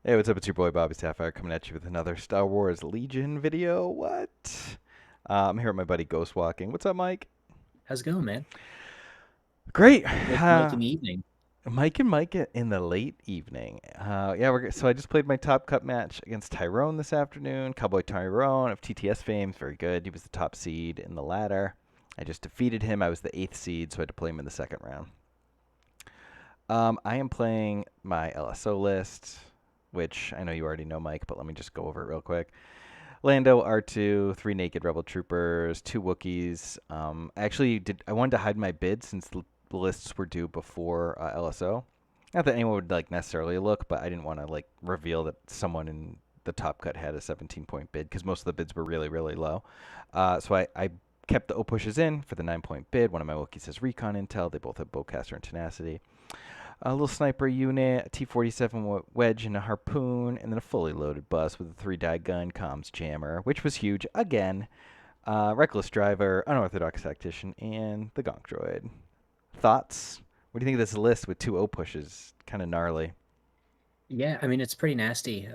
Hey, what's up? It's your boy Bobby Sapphire coming at you with another Star Wars Legion video. What? I'm here with my buddy GhostWalking. What's up, Mike? How's it going, man? Great. Mike in the evening. Mike and Mike in the late evening. Yeah, so I just played my top cut match against Tyrone this afternoon. Cowboy Tyrone of TTS fame, very good. He was the top seed in the ladder. I just defeated him. I was the eighth seed, so I had to play him in the second round. I am playing my LSO list, which I know you already know, Mike, but let me just go over it real quick. Lando, R2, three naked rebel troopers, two Wookiees. I wanted to hide my bid since the lists were due before LSO. Not that anyone would like necessarily look, but I didn't want to like reveal that someone in the top cut had a 17-point bid because most of the bids were really really low. So I kept the O pushes in for the 9-point bid. One of my Wookiees has recon intel. They both have bowcaster and tenacity, a little sniper unit, a T-47 wedge and a harpoon, and then a fully loaded bus with a 3-die gun, comms jammer, which was huge again. Reckless driver, unorthodox tactician, and the gonk droid. Thoughts? What do you think of this list with two O pushes? Kind of gnarly. Yeah, I mean it's pretty nasty.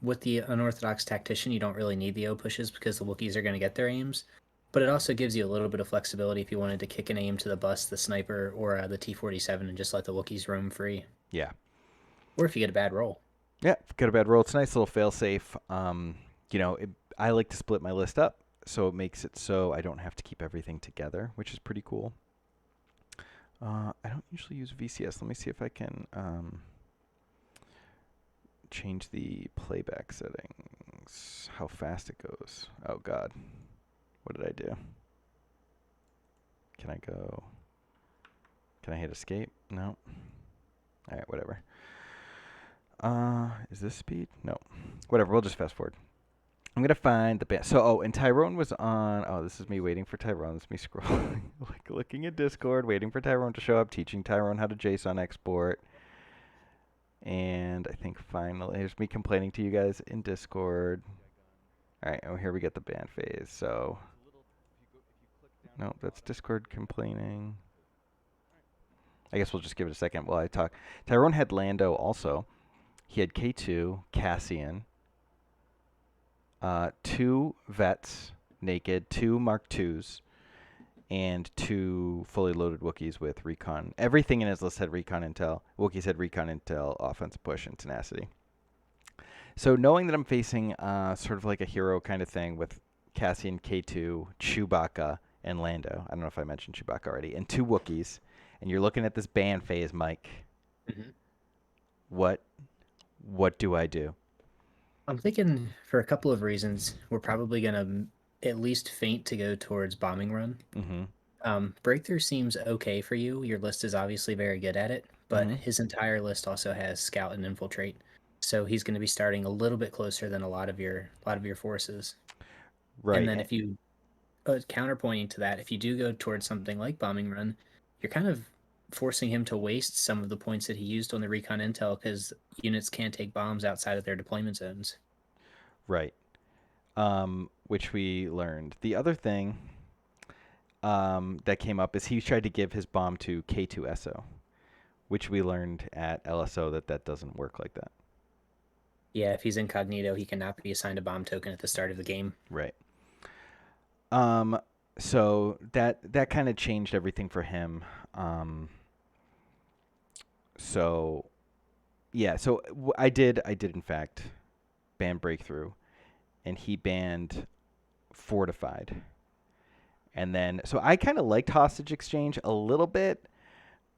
With the unorthodox tactician, you don't really need the O pushes because the Wookiees are going to get their aims. But it also gives you a little bit of flexibility if you wanted to kick an aim to the bus, the sniper, or the T-47 and just let the Wookiees roam free. Yeah. Or if you get a bad roll. Yeah, got a bad roll. It's a nice little failsafe. I like to split my list up, so it makes it so I don't have to keep everything together, which is pretty cool. I don't usually use VCS. Let me see if I can change the playback settings. How fast it goes. Oh, God. What did I do? Can I go? Can I hit escape? No. All right, whatever. Is this speed? No. Whatever, we'll just fast forward. I'm gonna find the band. And Tyrone was on. Oh, this is me waiting for Tyrone. This is me scrolling, like looking at Discord, waiting for Tyrone to show up, teaching Tyrone how to JSON export. And I think finally, here's me complaining to you guys in Discord. All right, oh, here we get the band phase. So, no, that's Discord complaining. I guess we'll just give it a second while I talk. Tyrone had Lando also. He had K2, Cassian, two vets naked, two Mark IIs, and two fully loaded Wookiees with recon. Everything in his list had recon intel. Wookiees had recon intel, offensive push, and tenacity. So knowing that I'm facing sort of like a hero kind of thing with Cassian, K2, Chewbacca, and Lando. I don't know if I mentioned Chewbacca already, and two Wookiees, and you're looking at this ban phase, Mike. Mhm. What what do I do? I'm thinking for a couple of reasons, we're probably going to at least feint to go towards bombing run. Mm-hmm. Breakthrough seems okay for you. Your list is obviously very good at it, but Mm-hmm. his entire list also has scout and infiltrate. So he's going to be starting a little bit closer than a lot of your forces. And Right. then if you counterpointing to that, if you do go towards something like bombing run, you're kind of forcing him to waste some of the points that he used on the recon intel because units can't take bombs outside of their deployment zones. Right. Which we learned. The other thing that came up is he tried to give his bomb to K2SO, which we learned at LSO that doesn't work like that. Yeah, if he's incognito, he cannot be assigned a bomb token at the start of the game. Right. Um, so that kind of changed everything for him. Um, so yeah, so I did in fact ban breakthrough, and he banned fortified. And then so I kind of liked hostage exchange a little bit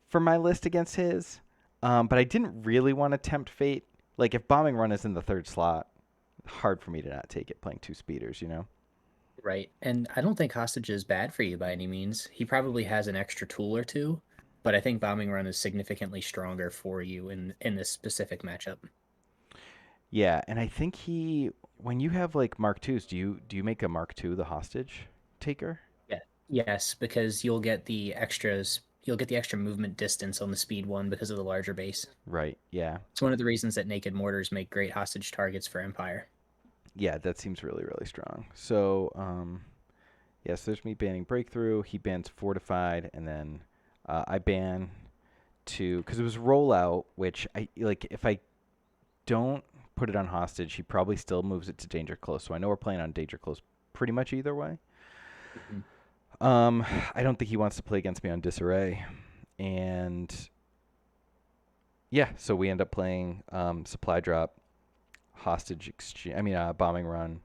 for my list against his, but I didn't really want to tempt fate. Like if bombing run is in the third slot, hard for me to not take it playing two speeders, you know? Right. And I don't think hostage is bad for you by any means. He probably has an extra tool or two, but I think bombing run is significantly stronger for you in this specific matchup. Yeah, and I think when you have like Mark twos, do you make a Mark two the hostage taker? Yeah. Yes, because you'll get the extra movement distance on the speed one because of the larger base. Right. Yeah. It's one of the reasons that naked mortars make great hostage targets for Empire. Yeah, that seems really really strong. So, yes, there's me banning breakthrough. He bans fortified, and then I ban two because it was rollout, which I like. If I don't put it on hostage, he probably still moves it to danger close. So I know we're playing on danger close pretty much either way. Mhm. Um, I don't think he wants to play against me on disarray, and yeah, so we end up playing supply drop, hostage exchange. I mean, bombing run,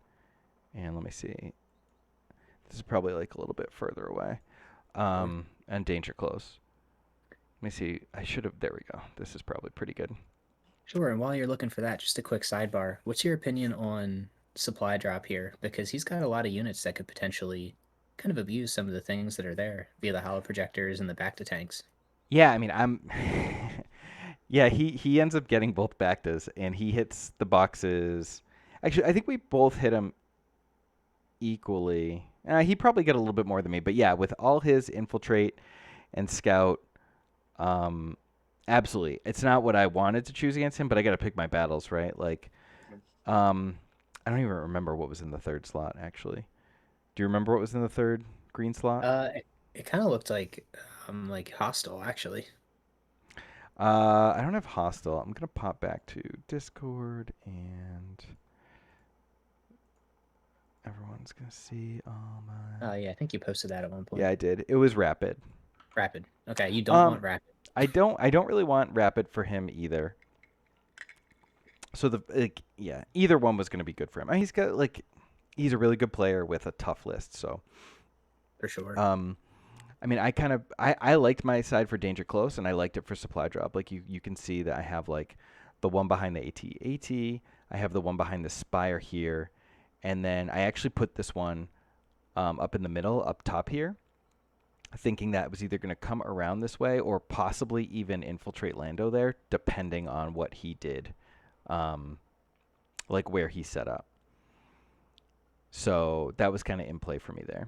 and let me see. This is probably like a little bit further away. Sure. And danger close. Let me see. I should have. There we go. This is probably pretty good. Sure. And while you're looking for that, just a quick sidebar. What's your opinion on supply drop here? Because he's got a lot of units that could potentially kind of abuse some of the things that are there via the hollow projectors and the back to tanks. Yeah, I mean, I'm. Yeah, he ends up getting both Bactas, and he hits the boxes. Actually, I think we both hit him equally. He probably got a little bit more than me, but yeah, with all his infiltrate and scout, um, absolutely, it's not what I wanted to choose against him, but I got to pick my battles, right? Like, um, I don't even remember what was in the third slot. Actually, do you remember what was in the third green slot? It kind of looked like hostile actually. I don't have hostile. I'm gonna pop back to Discord, and everyone's gonna see all my. Yeah, I think you posted that at one Yeah, point. I did. It was rapid. Rapid. Okay, you don't Um, want rapid. I don't really want rapid for him either. So yeah, either one was gonna be good for him. He's got he's a really good player with a tough list. So, For sure. um, I mean, I liked my side for danger close, and I liked it for supply drop. Like you can see that I have like the one behind the AT-AT. I have the one behind the spire here, and then I actually put this one up in the middle, up top here, thinking that it was either going to come around this way or possibly even infiltrate Lando there, depending on what he did, um, like where he set up. So that was kind of in play for me there.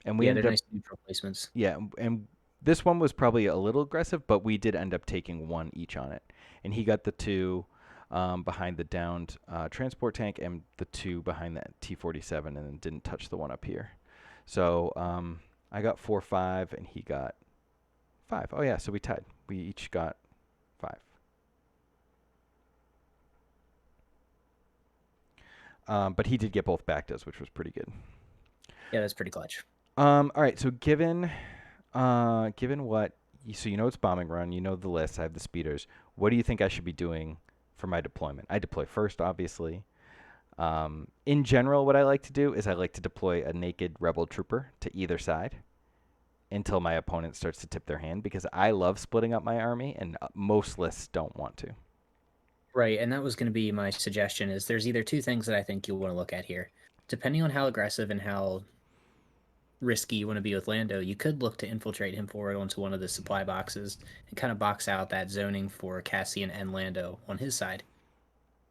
And we Yeah, they're ended up, nice neutral placements. yeah, and this one was probably a little aggressive, but we did end up taking one each on it. And he got the two behind the downed transport tank and the two behind that T-47, and then didn't touch the one up here. So I got 4-5, and he got 5. Oh yeah, so we tied. We each got 5. But he did get both Bactas, which was pretty good. Yeah, that's pretty clutch. All right. So given what, so you know it's bombing run, you know the list. I have the speeders. What do you think I should be doing for my deployment? I deploy first, obviously. In general, what I like to do is I like to deploy a naked rebel trooper to either side until my opponent starts to tip their hand, because I love splitting up my army, and most lists don't want to. Right, and that was going to be my suggestion is there's either two things that I think you'll want to look at here. Depending on how aggressive and how risky you want to be with Lando, you could look to infiltrate him forward onto one of the supply boxes and kind of box out that zoning for Cassian and Lando on his side.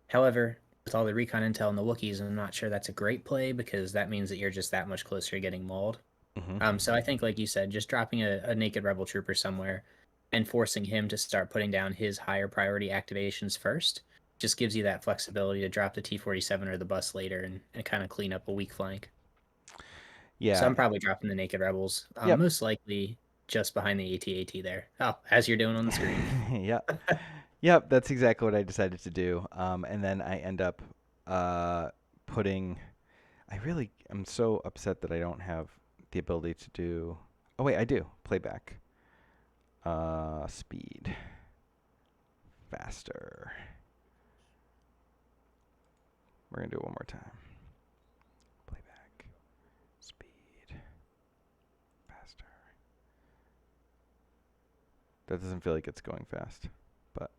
However, with all the recon intel and the Wookiees, I'm not sure that's a great play because that means that you're just that much closer to getting mauled. Hmm. So I think, like you said, just dropping a naked rebel trooper somewhere and forcing him to start putting down his higher priority activations first just gives you that flexibility to drop the T-47 or the bus later and kind of clean up a weak flank. So Yeah. I'm probably dropping the naked rebels, Yep. most likely just behind the AT-AT there. Oh, as you're doing on the screen. Yep. Yep. That's exactly what I decided to do. And then I end up putting. I really am so upset that I don't have the ability to do. Oh wait, I do. Playback. Speed. Faster. We're gonna do it one more time. Playback. Speed. Faster. That doesn't feel like it's going fast, but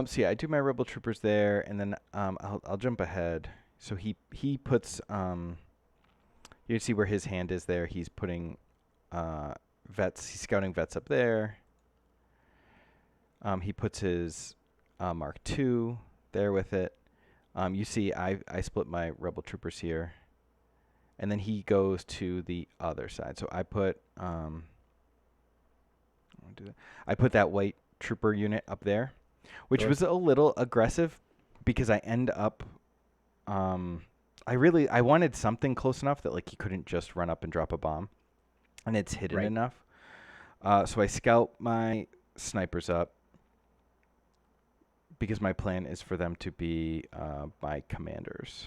so yeah, I do my rebel troopers there, and then I'll jump ahead. So he puts you see where his hand is there. He's putting vets. He's scouting vets up there. He puts his Mark II there with it. You see, I split my rebel troopers here, and then he goes to the other side. So I put I put that white trooper unit up there, which Sure. was a little aggressive because I end up I wanted something close enough that like he couldn't just run up and drop a bomb, and it's hidden Right. enough. So I scout my snipers up because my plan is for them to be my commanders.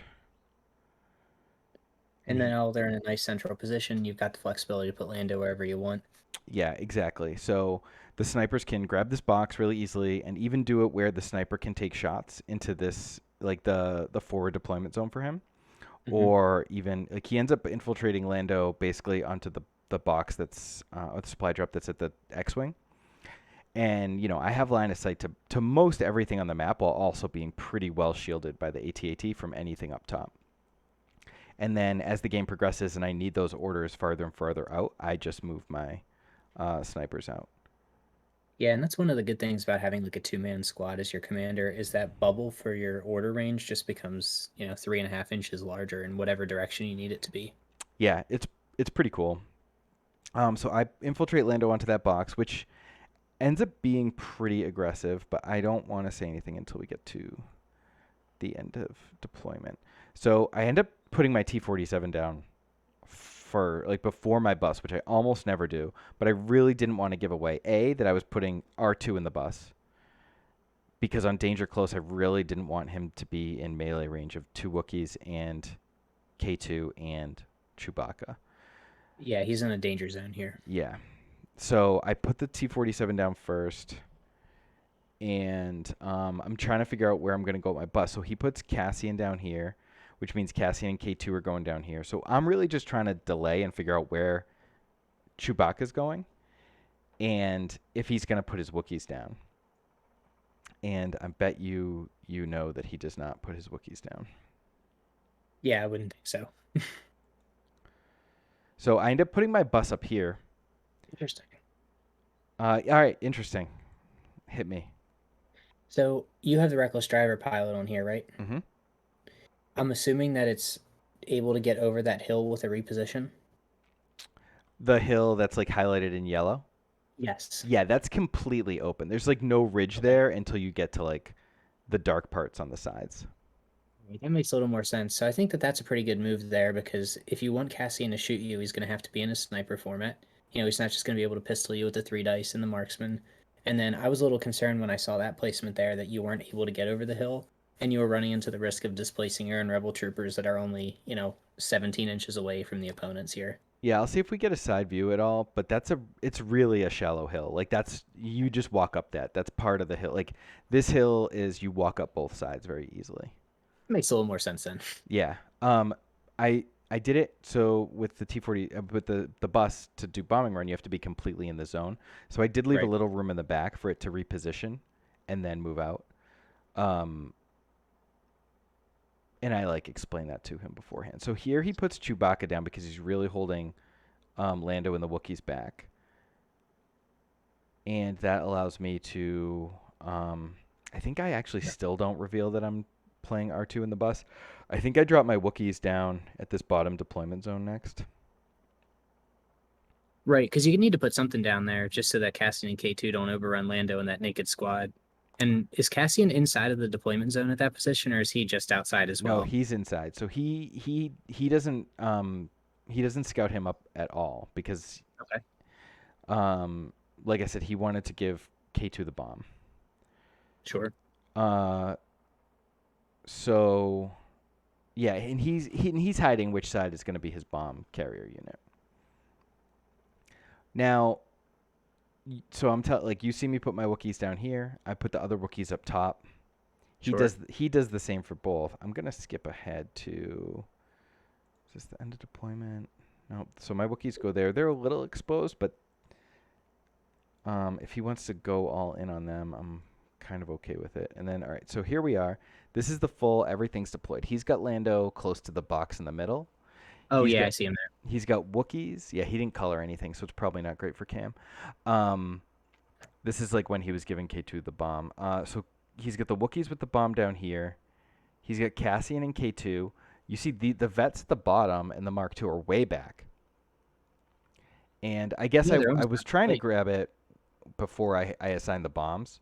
And And then all they're in a nice central position. You've got the flexibility to put Lando wherever you want. yeah, exactly. So the snipers can grab this box really easily, and even do it where the sniper can take shots into this, like the forward deployment zone for him, Hmm. or even like he ends up infiltrating Lando basically onto the box that's or the supply drop that's at the X-wing. And I have line of sight to most everything on the map, while also being pretty well shielded by the AT-AT from anything up top. And then as the game progresses and I need those orders farther and farther out, I just move my snipers out. Yeah, and that's one of the good things about having like a two-man squad as your commander is that bubble for your order range just becomes 3.5 inches larger in whatever direction you need it to be. Yeah, it's pretty cool. So I infiltrate Lando onto that box, which ends up being pretty aggressive, but I don't want to say anything until we get to the end of deployment. So I end up putting my T-47 down for like before my bus, which I almost never do, but I really didn't want to give away that I was putting R2 in the bus, because on danger close I really didn't want him to be in melee range of two Wookiees and K2 and Chewbacca. Yeah, he's in a danger zone here. Yeah. So I put the T-47 down first, and I'm trying to figure out where I'm going to go with my bus. So he puts Cassian down here, which means Cassian and K2 are going down here. So I'm really just trying to delay and figure out where Chewbacca's going, and if he's going to put his Wookiees down. And I bet you know that he does not put his Wookiees down. Yeah, I wouldn't think so. So I end up putting my bus up here. Interesting. All right, interesting. Hit me. So you have the reckless driver pilot on here, right? Mm-hmm. I'm assuming that it's able to get over that hill with a reposition. The hill that's like highlighted in yellow. Yes. Yeah, that's completely open. There's like no ridge Okay. there until you get to like the dark parts on the sides. That makes a little more sense. So I think that that's a pretty good move there because if you want Cassian to shoot you, he's going to have to be in a sniper format. He's not just going to be able to pistol you with the three dice and the marksman. And then I was a little concerned when I saw that placement there that you weren't able to get over the hill and you were running into the risk of displacing your own rebel troopers that are only, 17 inches away from the opponents here. Yeah, I'll see if we get a side view at all, but it's really a shallow hill. Like you just walk up that. That's part of the hill. Like this hill is you walk up both sides very easily. Makes a little more sense then. Yeah. I did it so with the T-40 with the bus to do bombing run, you have to be completely in the zone. So I did leave a Right. little room in the back for it to reposition and then move out. Um, and I like explained that to him beforehand. So here he puts Chewbacca down because he's really holding Lando and the Wookiees back, and that allows me to. I think I actually still don't reveal that I'm playing R2 in the bus. I think I drop my Wookiees down at this bottom deployment zone next. Right, because you need to put something down there just so that Cassian and K2 don't overrun Lando and that naked squad. And is Cassian inside of the deployment zone at that position, or is he just outside as No, well? he's inside. So he doesn't scout him up at all because Okay. like I said, he wanted to give K2 the bomb. Sure. Uh so yeah, and he's hiding which side is going to be his bomb carrier unit. Now, so like you see me put my Wookiees down here. I put the other Wookiees up top. Sure. He does the same for both. I'm gonna skip ahead to, is this the end of deployment? No. So my Wookiees go there. They're a little exposed, but if he wants to go all in on them, I'm kind of okay with it. And then all right, so here we are. This is the full everything's deployed. He's got Lando close to the box in the middle. Oh, He's yeah, I got see him there. he's got Wookiees. Yeah, he didn't color anything, so it's probably not great for Cam. Um, this is like when he was giving K2 the bomb. So he's got the Wookiees with the bomb down here. He's got Cassian and K2. You see the vets at the bottom and the Mark II are way back. And I guess Yeah, they're I almost was not trying to complete. grab it before I assigned the bombs,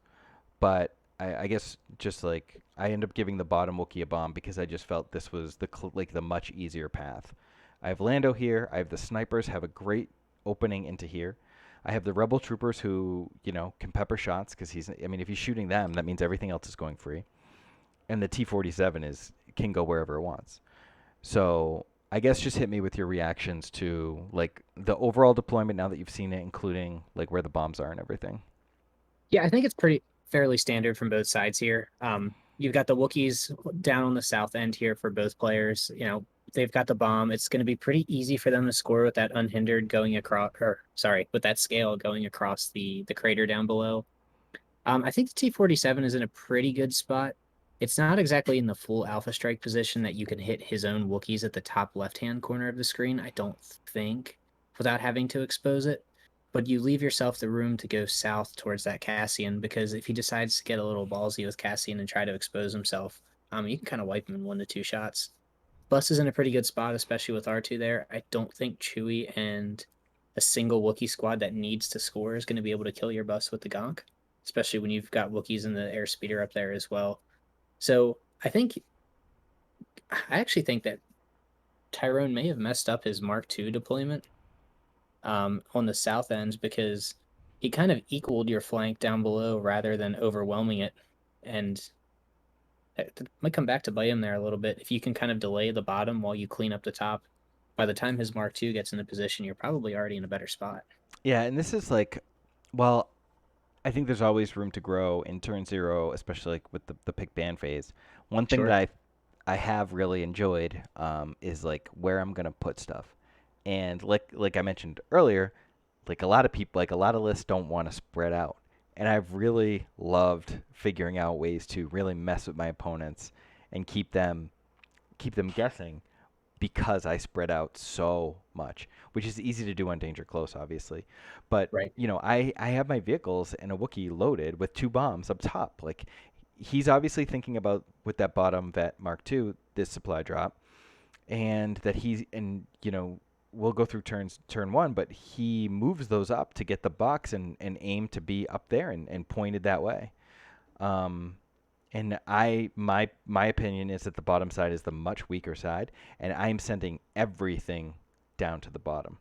but I guess just like I end up giving the bottom Wookiee a bomb because I just felt this was like the much easier path. I have Lando here. I have the snipers have a great opening into here. I have the rebel troopers who, can pepper shots because I mean, if he's shooting them, that means everything else is going free. And the T-47 can go wherever it wants. So I guess just hit me with your reactions to like the overall deployment now that you've seen it, including like where the bombs are and everything. Yeah, I think it's pretty fairly standard from both sides here. You've got the Wookiees down on the south end here for both players. They've got the bomb. It's going to be pretty easy for them to score with that unhindered going across, or sorry, with that scale going across the crater down below. I think the T-47 is in a pretty good spot. It's not exactly in the full Alpha Strike position that you can hit his own Wookiees at the top left-hand corner of the screen, I don't think, without having to expose it. But you leave yourself the room to go south towards that Cassian, because if he decides to get a little ballsy with Cassian and try to expose himself, you can kind of wipe him in 1 to 2 shots. Bus is in a pretty good spot, especially with R2 there. I don't think Chewie and a single Wookiee squad that needs to score is going to be able to kill your bus with the Gonk, especially when you've got Wookiees and the airspeeder up there as well. So I actually think that Tyrone may have messed up his Mark II deployment on the south ends, because he kind of equaled your flank down below rather than overwhelming it. And it might come back to bite him there a little bit. If you can kind of delay the bottom while you clean up the top, by the time his Mark II gets in the position, you're probably already in a better spot. Yeah, and this is like, well, I think there's always room to grow in turn zero, especially like with the pick ban phase. One thing Sure. that I have really enjoyed is like where I'm gonna put stuff, and like I mentioned earlier, like a lot of people, like a lot of lists don't want to spread out, and I've really loved figuring out ways to really mess with my opponents and keep them guessing because I spread out so much, which is easy to do on Danger Close, obviously. But, Right. I have my vehicles and a Wookiee loaded with 2 bombs up top. Like, he's obviously thinking about with that bottom vet Mark II, this supply drop, and that we'll go through turn one, but he moves those up to get the box and aim to be up there and pointed that way. Um, and my opinion is that the bottom side is the much weaker side, and I'm sending everything down to the bottom.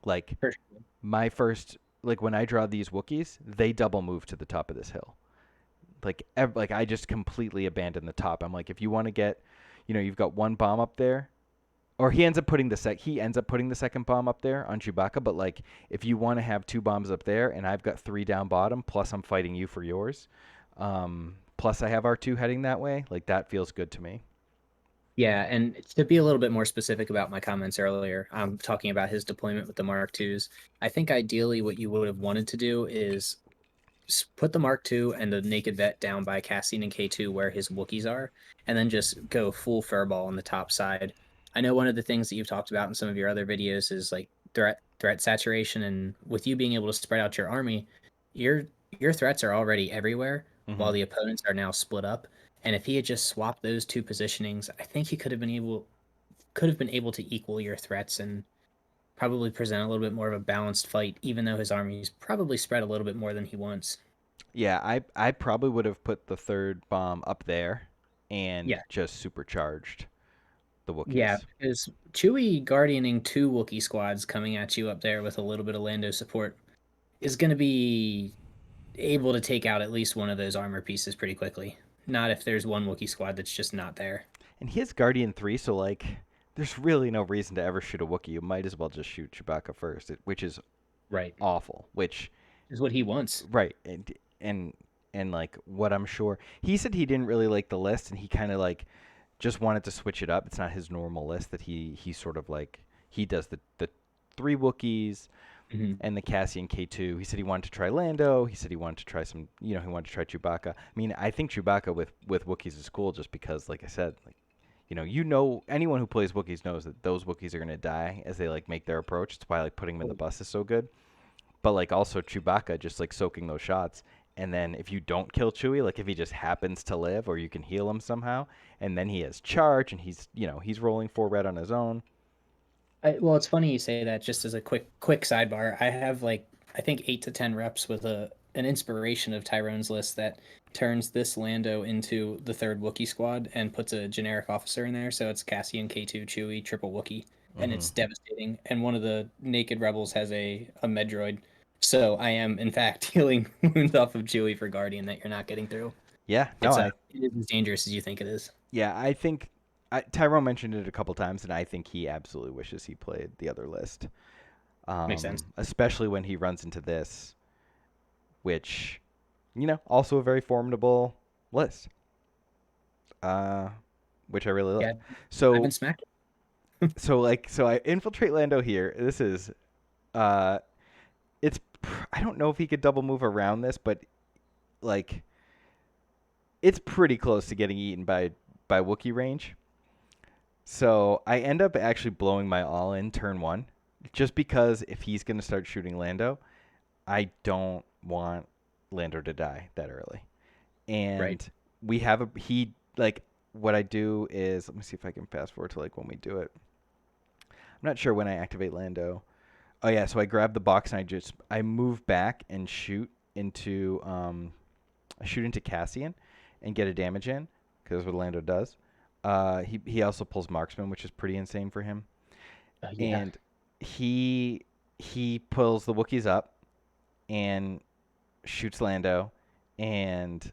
Like For sure. my first, like when I draw these Wookiees, they double move to the top of this hill. Like I just completely abandon the top. I'm like, if you want to get, you've got 1 bomb up there, or he ends up putting the second bomb up there on Chewbacca. But like, if you want to have 2 bombs up there, and I've got 3 down bottom, plus I'm fighting you for yours, plus I have R2 heading that way, like that feels good to me. Yeah, and to be a little bit more specific about my comments earlier, I'm talking about his deployment with the Mark IIs. I think ideally what you would have wanted to do is put the Mark II and the Naked Vet down by Cassian and K2 where his Wookiees are, and then just go full furball on the top side. I know one of the things that you've talked about in some of your other videos is like threat saturation, and with you being able to spread out your army, your your threats are already everywhere Hmm. while the opponents are now split up. And if he had just swapped those two positionings, I think he could have been able to equal your threats and probably present a little bit more of a balanced fight, even though his army's probably spread a little bit more than he wants. Yeah, I probably would have put the third bomb up there and Yeah. just supercharged the Yeah, Wookiees. because Chewie guardioning two Wookiee squads coming at you up there with a little bit of Lando support is going to be able to take out at least one of those armor pieces pretty quickly. Not if there's one Wookiee squad that's just not there. And he has Guardian 3, so like there's really no reason to ever shoot a Wookiee. You might as well just shoot Chewbacca first, which is Right. awful. Which Is what he wants. right, and and like what I'm sure he said he didn't really like the list, and he kind of like just wanted to switch it up. It's not his normal list that he sort of like he does the 3 Wookiees Hmm. and the Cassian K2. He said he wanted to try Lando. He said he wanted to try some, he wanted to try Chewbacca. I mean, I think Chewbacca with Wookiees is cool just because, like I said, like anyone who plays Wookiees knows that those Wookiees are gonna die as they like make their approach. It's why like putting them in the bus is so good. But like also Chewbacca just like soaking those shots. And then if you don't kill Chewie, like if he just happens to live, or you can heal him somehow, and then he has charge, and he's rolling 4 red on his own. Well, it's funny you say that. Just as a quick sidebar, I have like I think 8 to 10 reps with a an inspiration of Tyrone's list that turns this Lando into the third Wookiee squad and puts a generic officer in there. So it's Cassian, K2, Chewie, triple Wookiee, and Hmm. it's devastating. And one of the naked rebels has a Medroid, So I am, in fact, healing wounds off of Chewie for Guardian that you're not getting through. Yeah, no, It's I it is as dangerous as you think it is. yeah, I think Tyrone mentioned it a couple times, and I think he absolutely wishes he played the other list, Makes sense. especially when he runs into this, which also a very formidable list, uh, which I really Yeah, like. I've been So smacked. so I infiltrate Lando here. This is uh, I don't know if he could double move around this, but like it's pretty close to getting eaten by Wookiee range. So I end up actually blowing my all in turn one, just because if he's gonna start shooting Lando, I don't want Lando to die that early. Right. And we have a he like what I do is let me see if I can fast forward to like when we do it. I'm not sure when I activate Lando. Oh yeah, so I grab the box and I move back and shoot into Cassian and get a damage in because that's what Lando does. He also pulls marksman, which is pretty insane for him. Yeah. And he he pulls the Wookiees up and shoots Lando, and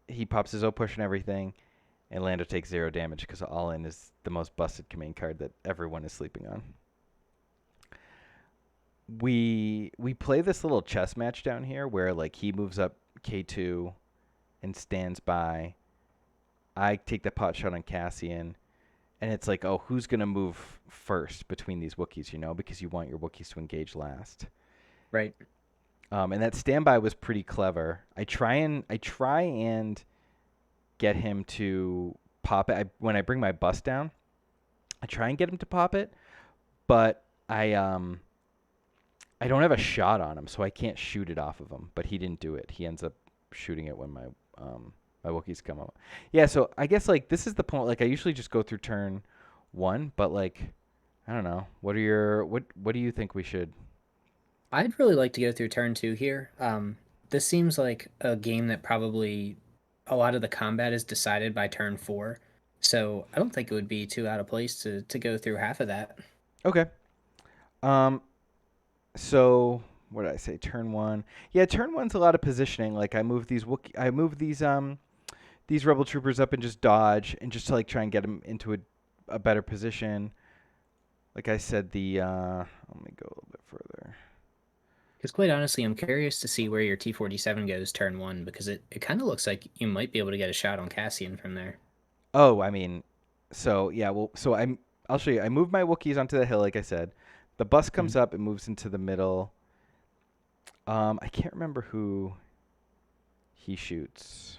he pops his O push and everything, and Lando takes 0 damage because All In is the most busted command card that everyone is sleeping on. We play this little chess match down here where like he moves up K2 and stands by. I take the pot shot on Cassian, and it's like, oh, who's gonna move first between these Wookiees? Because you want your Wookiees to engage last. Right. And that standby was pretty clever. I try and get him to pop it. When I bring my bus down, I try and get him to pop it, but I don't have a shot on him, so I can't shoot it off of him. But he didn't do it. He ends up shooting it when my Wookiees come up. Yeah, so I guess like this is the point. Like I usually just go through turn one, but like I don't know. What do you think we should? I'd really like to go through turn two here. This seems like a game that probably a lot of the combat is decided by turn four. So I don't think it would be too out of place to go through half of that. Okay. Um. So what did I say? Turn one. Yeah, turn one's a lot of positioning. Like I move these rebel troopers up and just dodge and just to like try and get them into a better position. Like I said, let me go a little bit further. Because quite honestly, I'm curious to see where your T-47 goes turn one because it kind of looks like you might be able to get a shot on Cassian from there. Oh, I mean, so yeah, well, I'll show you. I move my Wookiees onto the hill, like I said. The bus comes Mhm. up, it moves into the middle. I can't remember who he shoots.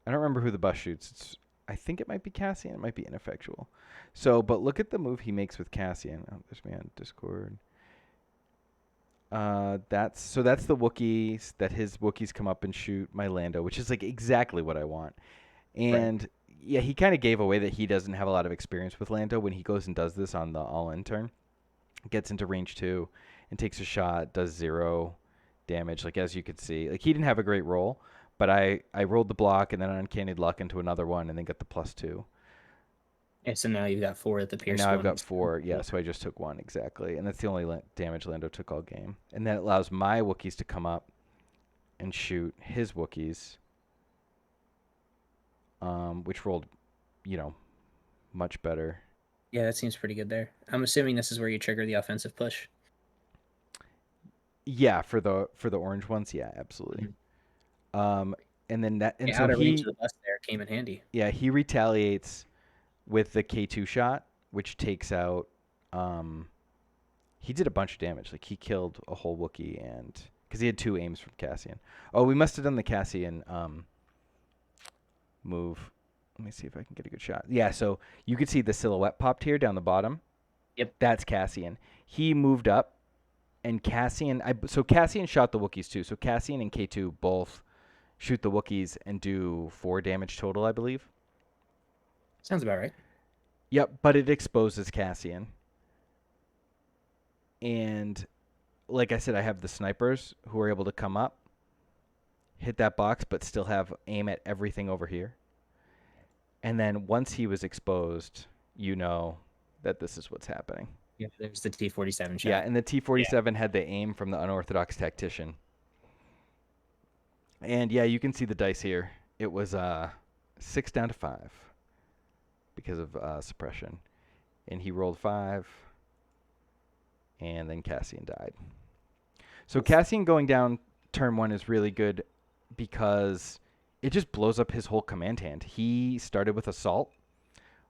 I don't remember who the bus shoots. I think it might be Cassian. It might be ineffectual. So, but look at the move he makes with Cassian. Oh, there's me on Discord. That's the Wookiees that his Wookiees come up and shoot my Lando, which is like exactly what I want. Right. And yeah, he kind of gave away that he doesn't have a lot of experience with Lando when he goes and does this on the all-in turn. Gets into range 2 and takes a shot, does 0 damage. Like as you could see, like he didn't have a great roll, but I rolled the block and then uncanny luck into another one and then got the +2. And so now you've got four at the And Pierce now I've one. got 4. Yeah, so I just took 1 exactly, and that's the only damage Lando took all game. And that allows my Wookiees to come up and shoot his Wookiees, which rolled, you know, much better. Yeah, that seems pretty good there. I'm assuming this is where you trigger the offensive push. Yeah, for the orange ones, yeah, absolutely. Mhm. Um, and then Yeah, so out of range of he the bus there came in handy. yeah he retaliates with the K2 shot, which takes out. Um, he did a bunch of damage. Like he killed a whole Wookiee, and because he had 2 aims from Cassian. Oh, we must have done the Cassian move. Let me see if I can get a good shot. Yeah, so you could see the silhouette popped here down the bottom. Yep. That's Cassian. He moved up, and so Cassian shot the Wookiees too. So Cassian and K2 both shoot the Wookiees and do 4 damage total, I believe. Sounds about right. Yep, but it exposes Cassian. And like I said, I have the snipers who are able to come up, hit that box, but still have aim at everything over here. And then once he was exposed, you know that this is what's happening. Yeah, there's the T-47 Yeah, shot. and the Yeah. T-47 had the aim from the unorthodox tactician. And yeah, you can see the dice here. It was 6 down to 5 because of suppression. And he rolled 5, and then Cassian died. So Oof. Cassian going down turn 1 is really good because it just blows up his whole command hand. He started with assault,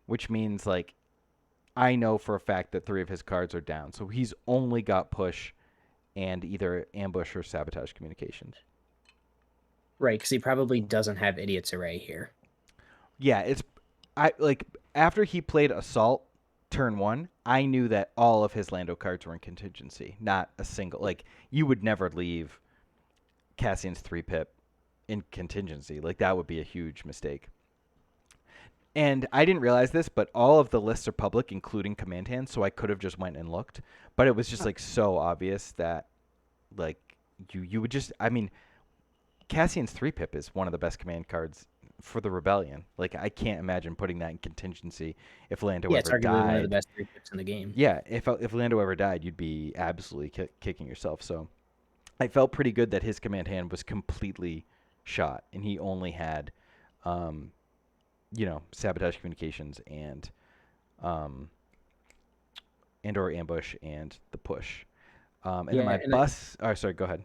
which means like I know for a fact that 3 of his cards are down. So he's only got push and either ambush or sabotage communications. Right, because he probably doesn't have Idiot's Array here. Yeah, it's I like after he played assault turn 1, I knew that all of his Lando cards were in contingency, not a single like you would never leave Cassian's 3 pip in contingency. Like that would be a huge mistake. And I didn't realize this, but all of the lists are public, including command hands, so I could have just went and looked. But it was just like so obvious that like you would just I mean Cassian's 3 pip is one of the best command cards for the rebellion. Like I can't imagine putting that in contingency if Lando Yeah, it's ever arguably one of the died. best 3 pips in the game. Yeah, if Lando ever died, you'd be absolutely kicking yourself. So I felt pretty good that his command hand was completely shot, and he only had, um, sabotage communications um, and or ambush and the push. And then Yeah, my and bus. Oh, sorry. Go ahead.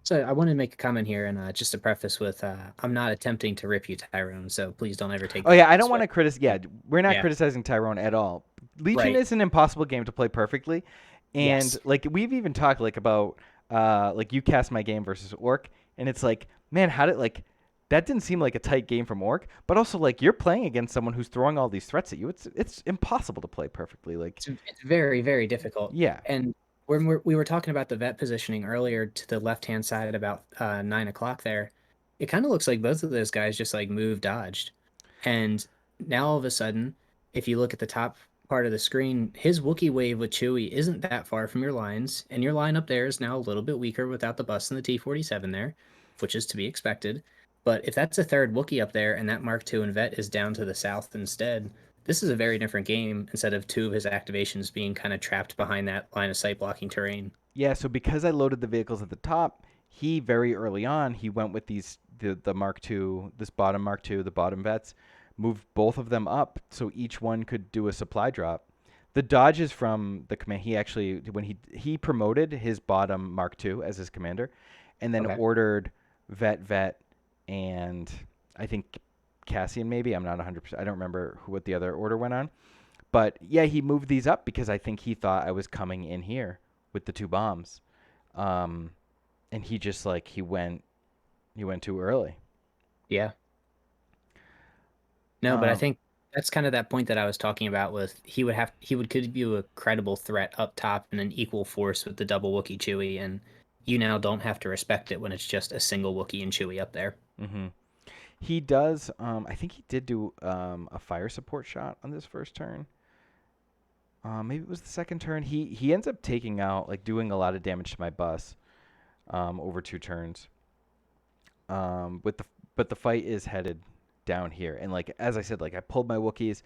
so I want to make a comment here, and just to preface with, I'm not attempting to rip you, Tyrone. So please don't ever take Oh that yeah, I don't this way. want to criticize. Yeah, we're not Yeah, criticizing Tyrone at all. Legion right. is an impossible game to play perfectly, and Yes. like we've even talked like about like you cast my game versus Orc, and it's like man, how did like that didn't seem like a tight game from Orc, but also like you're playing against someone who's throwing all these threats at you. It's impossible to play perfectly. Like It's very, very difficult. yeah, And when we were talking about the vet positioning earlier to the left hand side about 9 o'clock there, it kind of looks like both of those guys just like move dodged. And now all of a sudden, if you look at the top part of the screen, his Wookiee wave with Chewie isn't that far from your lines, and your line up there is now a little bit weaker without the bus and the T-47 there, which is to be expected. But if that's a third Wookiee up there and that Mark II and vet is down to the south instead, this is a very different game instead of two of his activations being kind of trapped behind that line of sight blocking terrain. yeah. So because I loaded the vehicles at the top, he very early on he went with the Mark II, this bottom Mark II, the bottom vets, moved both of them up so each one could do a supply drop. The dodges from the command he actually when he promoted his bottom Mark II as his commander, and then Okay. ordered vet and I think Cassian maybe I'm not 100%. I don't remember what the other order went on, but yeah, he moved these up because I think he thought I was coming in here with the 2 bombs, um, and he just like he went too early. Yeah. No, but I Um, think that's kind of that point that I was talking about with he would give you a credible threat up top and an equal force with the double Wookiee Chewie, and you now don't have to respect it when it's just a single Wookiee and Chewie up there. hmm He does. I think he did do a fire support shot on this first turn. Maybe it was the second turn. He ends up taking out like doing a lot of damage to my bus over 2 turns. With the but the fight is headed down here, and like as I said, like I pulled my Wookiees,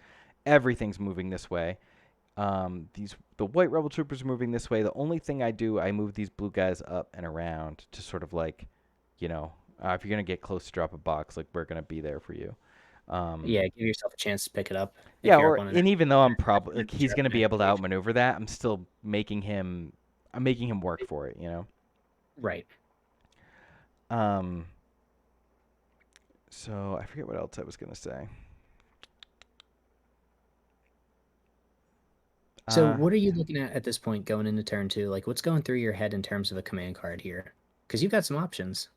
everything's moving this way. The white rebel troopers are moving this way. The only thing I do, I move these blue guys up and around to sort of like, you know, if you're gonna get close to drop a box, like we're gonna be there for you. Um, Yeah, give yourself a chance to pick it up yeah, if you're up or on an and even though I'm probably like if he's you're up gonna on be an able to activation. outmaneuver that, I'm making him work for it, Right. Um, so I forget what else I was gonna say. So Uh, what are you looking at this point going into turn two? Like what's going through your head in terms of a command card here? Because you've got some options.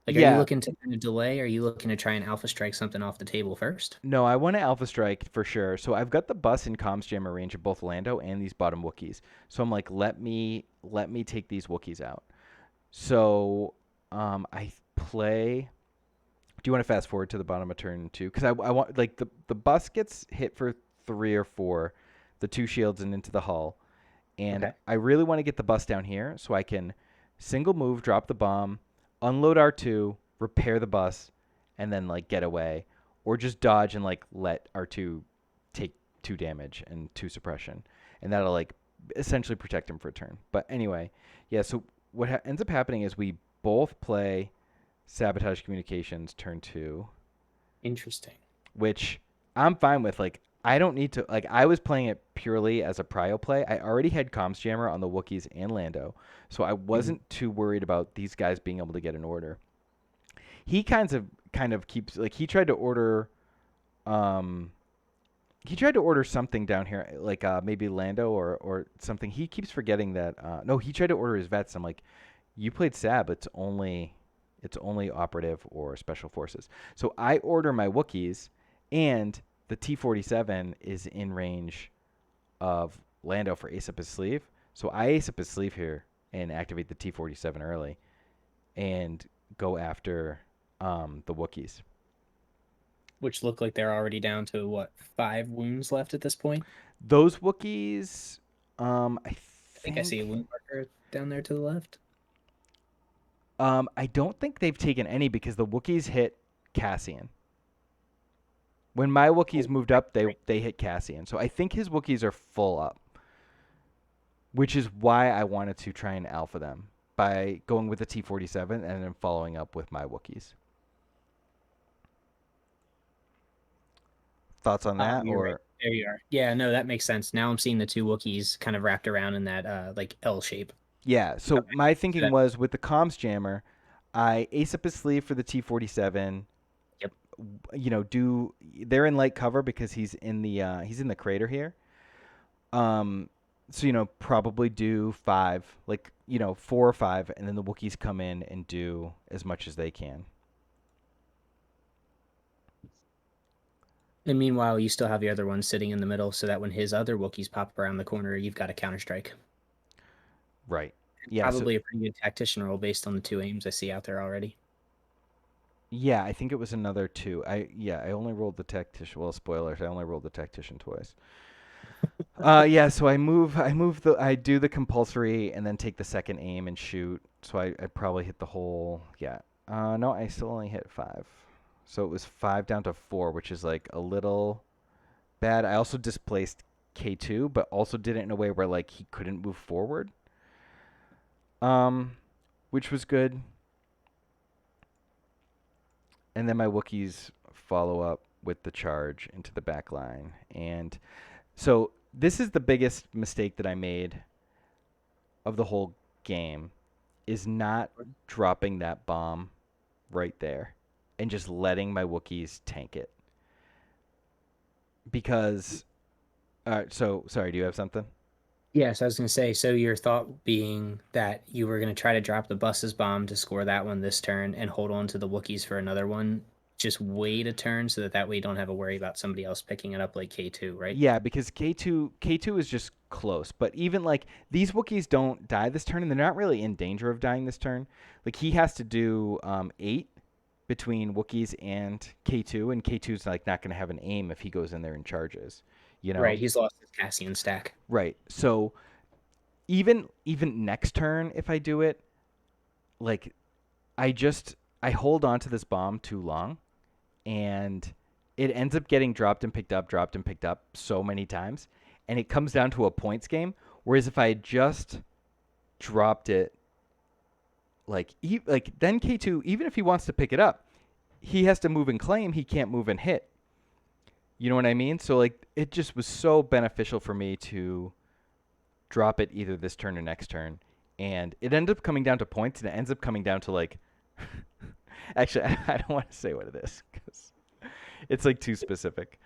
Like, are you yeah, looking to kind of delay? Are you looking to try and alpha strike something off the table first? no, I want to Alpha Strike for sure. So I've got the bus and comms jammer range of both Lando and these bottom Wookiees. So I'm like, let me take these Wookiees out. So I play. Do you want to fast forward to the bottom of turn 2? Because I want like the bus gets hit for 3 or 4, the 2 shields and into the hull, and Okay. I really want to get the bus down here so I can single move, drop the bomb, unload R2, repair the bus, and then like get away, or just dodge and like let R2 take 2 damage and 2 suppression, and that'll like essentially protect him for a turn. But anyway, yeah. So what ends up happening is we both play Sabotage Communications turn 2, Interesting. which I'm fine with. Like, I don't need to. Like, I was playing it purely as a prio play. I already had Comms Jammer on the Wookiees and Lando, so I Hmm. wasn't too worried about these guys being able to get an order. He kind of keeps like um he tried to order something down here, like maybe Lando or something. He keeps forgetting that. No, he tried to order his vets. I'm like, you played Sab. It's only operative or special forces. So I order my Wookiees, and the T-47 is in range of Lando for ace up his sleeve. So I ace up his sleeve here and activate the T-47 early and go after the Wookiees. Which look like they're already down to what, 5 wounds left at this point? Those Wookiees, I I think I see a think. wound marker down there to the left. I don't think they've taken any because the Wookiees hit Cassian. When my Wookiees Oh, moved right, up, they right. they hit Cassian. So I think his Wookiees are full up, which is why I wanted to try and alpha them by going with the T-47 and then following up with my Wookiees. Thoughts on that You're right. or There you are. Yeah, no, that makes sense. Now I'm seeing the two Wookiees kind of wrapped around in that like L shape. yeah, so Okay. my So thinking that, was with the comms jammer, I ace up his sleeve for the T-47, yep. do they're in light cover because he's in the crater here. Um, so probably do 5, like 4 or 5, and then the Wookiees come in and do as much as they can. And meanwhile, you still have your other one sitting in the middle so that when his other Wookiees pop around the corner, you've got a counter strike. Right. Yeah. So Probably a pretty good tactician role based on the 2 aims I see out there already. yeah, I think it was another 2. I only rolled the tactician. Well, spoilers. I only rolled the tactician twice. Yeah. So I do the compulsory and then take the second aim and shoot. So I probably hit the whole. Yeah. No, I still only hit 5. So it was 5 down to 4, which is like a little bad. I also displaced K2, but also did it in a way where like he couldn't move forward, um, which was good. And then my Wookiees follow up with the charge into the back line. And so this is the biggest mistake that I made of the whole game is not dropping that bomb right there and just letting my Wookiees tank it. Because so sorry, do you have something? Yes, I was going to say, so your thought being that you were going to try to drop the bus's bomb to score that one this turn and hold on to the Wookiees for another one. Just wait a turn so that way you don't have to worry about somebody else picking it up like K2, right? Yeah, because K2 is just close. But even like these Wookiees don't die this turn, and they're not really in danger of dying this turn. Like he has to do 8 between Wookiees and K2, and K2's like not going to have an aim if he goes in there and charges. You Right, know, he's lost his Cassian stack. right? So even next turn, if I do it, like I hold on to this bomb too long, and it ends up getting dropped and picked up so many times, and it comes down to a points game. Whereas if I had just dropped it, like then K2, even if he wants to pick it up, he has to move and claim. He can't move and hit. You know what I mean? So like it just was so beneficial for me to drop it either this turn or next turn, and it ended up coming down to points, and it ends up coming down to like. Actually, I don't want to say what it is because it's like too specific.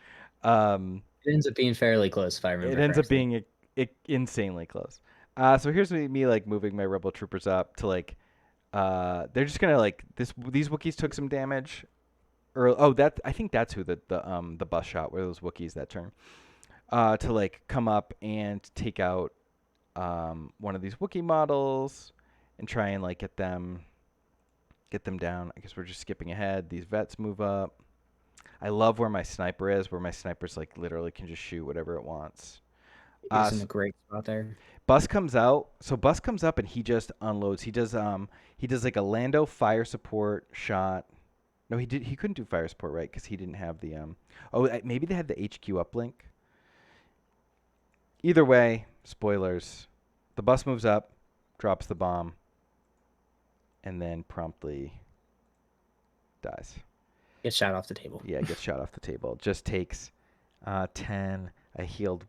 Um, It ends up being fairly close if I it remember ends up correctly. being insanely close. So here's me like moving my rebel troopers up to like they're just gonna like these Wookiees took some damage. Or that I think that's who the bus shot were those Wookiees that turn. To like come up and take out one of these Wookiee models and try and like get them down. I guess we're just skipping ahead. These vets move up. I love where my sniper is, where my sniper's like literally can just shoot whatever it wants. He's in a So great spot there. Bus comes out. So Bus comes up and he just unloads. He does like a Lando fire support shot. No, he couldn't do fire support right because he didn't have the. Oh, maybe they had the HQ uplink. Either way, spoilers. The bus moves up, drops the bomb, and then promptly dies. Get shot off the table. Yeah, gets shot off the table. Just takes 10. I healed.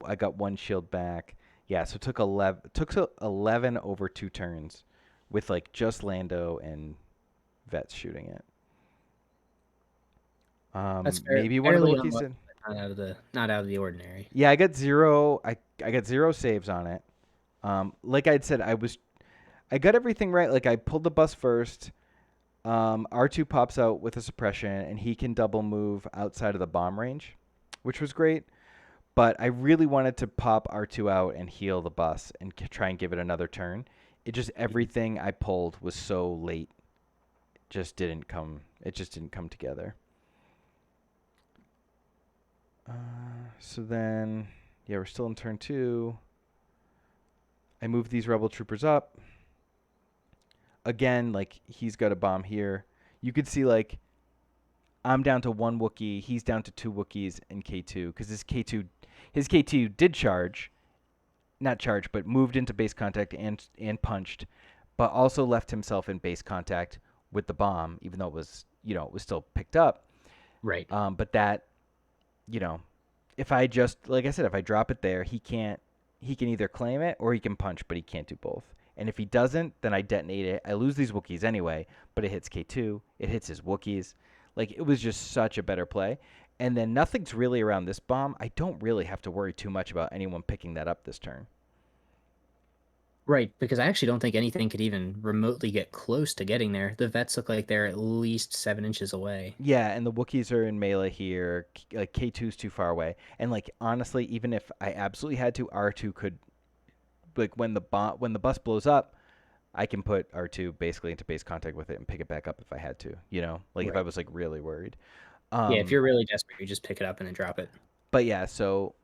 I got one shield back. Yeah, so it took 11. Took 11 over 2 turns, with like just Lando and Vets shooting it. That's Maybe one of the fairly Wookiees unlucky, did. but not out of the ordinary. Yeah, I got zero. I got zero saves on it. Like I'd said, I got everything right. Like I pulled the bus first. R2 pops out with a suppression, and he can double move outside of the bomb range, which was great. But I really wanted to pop R2 out and heal the bus and try and give it another turn. It just everything I pulled was so late. Just didn't come. It just didn't come together. So then, yeah, we're still in turn 2. I move these rebel troopers up. Again, like he's got a bomb here. You could see like I'm down to 1 Wookiee, he's down to 2 Wookiees in K2 because his K2 did charge, not charge, but moved into base contact and punched, but also left himself in base contact with the bomb, even though it was it was still picked up. Right. But that you know, if I just like I said, if I drop it there, he can either claim it or he can punch, but he can't do both. And if he doesn't, then I detonate it. I lose these Wookiees anyway, but it hits K2. It hits his Wookiees. Like, it was just such a better play. And then nothing's really around this bomb. I don't really have to worry too much about anyone picking that up this turn. Right, because I actually don't think anything could even remotely get close to getting there. The vets look like they're at least 7 inches away. Yeah, and the Wookiees are in melee here. Like, K2's too far away. And, like, honestly, even if I absolutely had to, R2 could, like, when the bus blows up, I can put R2 basically into base contact with it and pick it back up if I had to, like if I Right. was like really worried. Yeah, if Um, you're really desperate, you just pick it up and then drop it. but yeah, so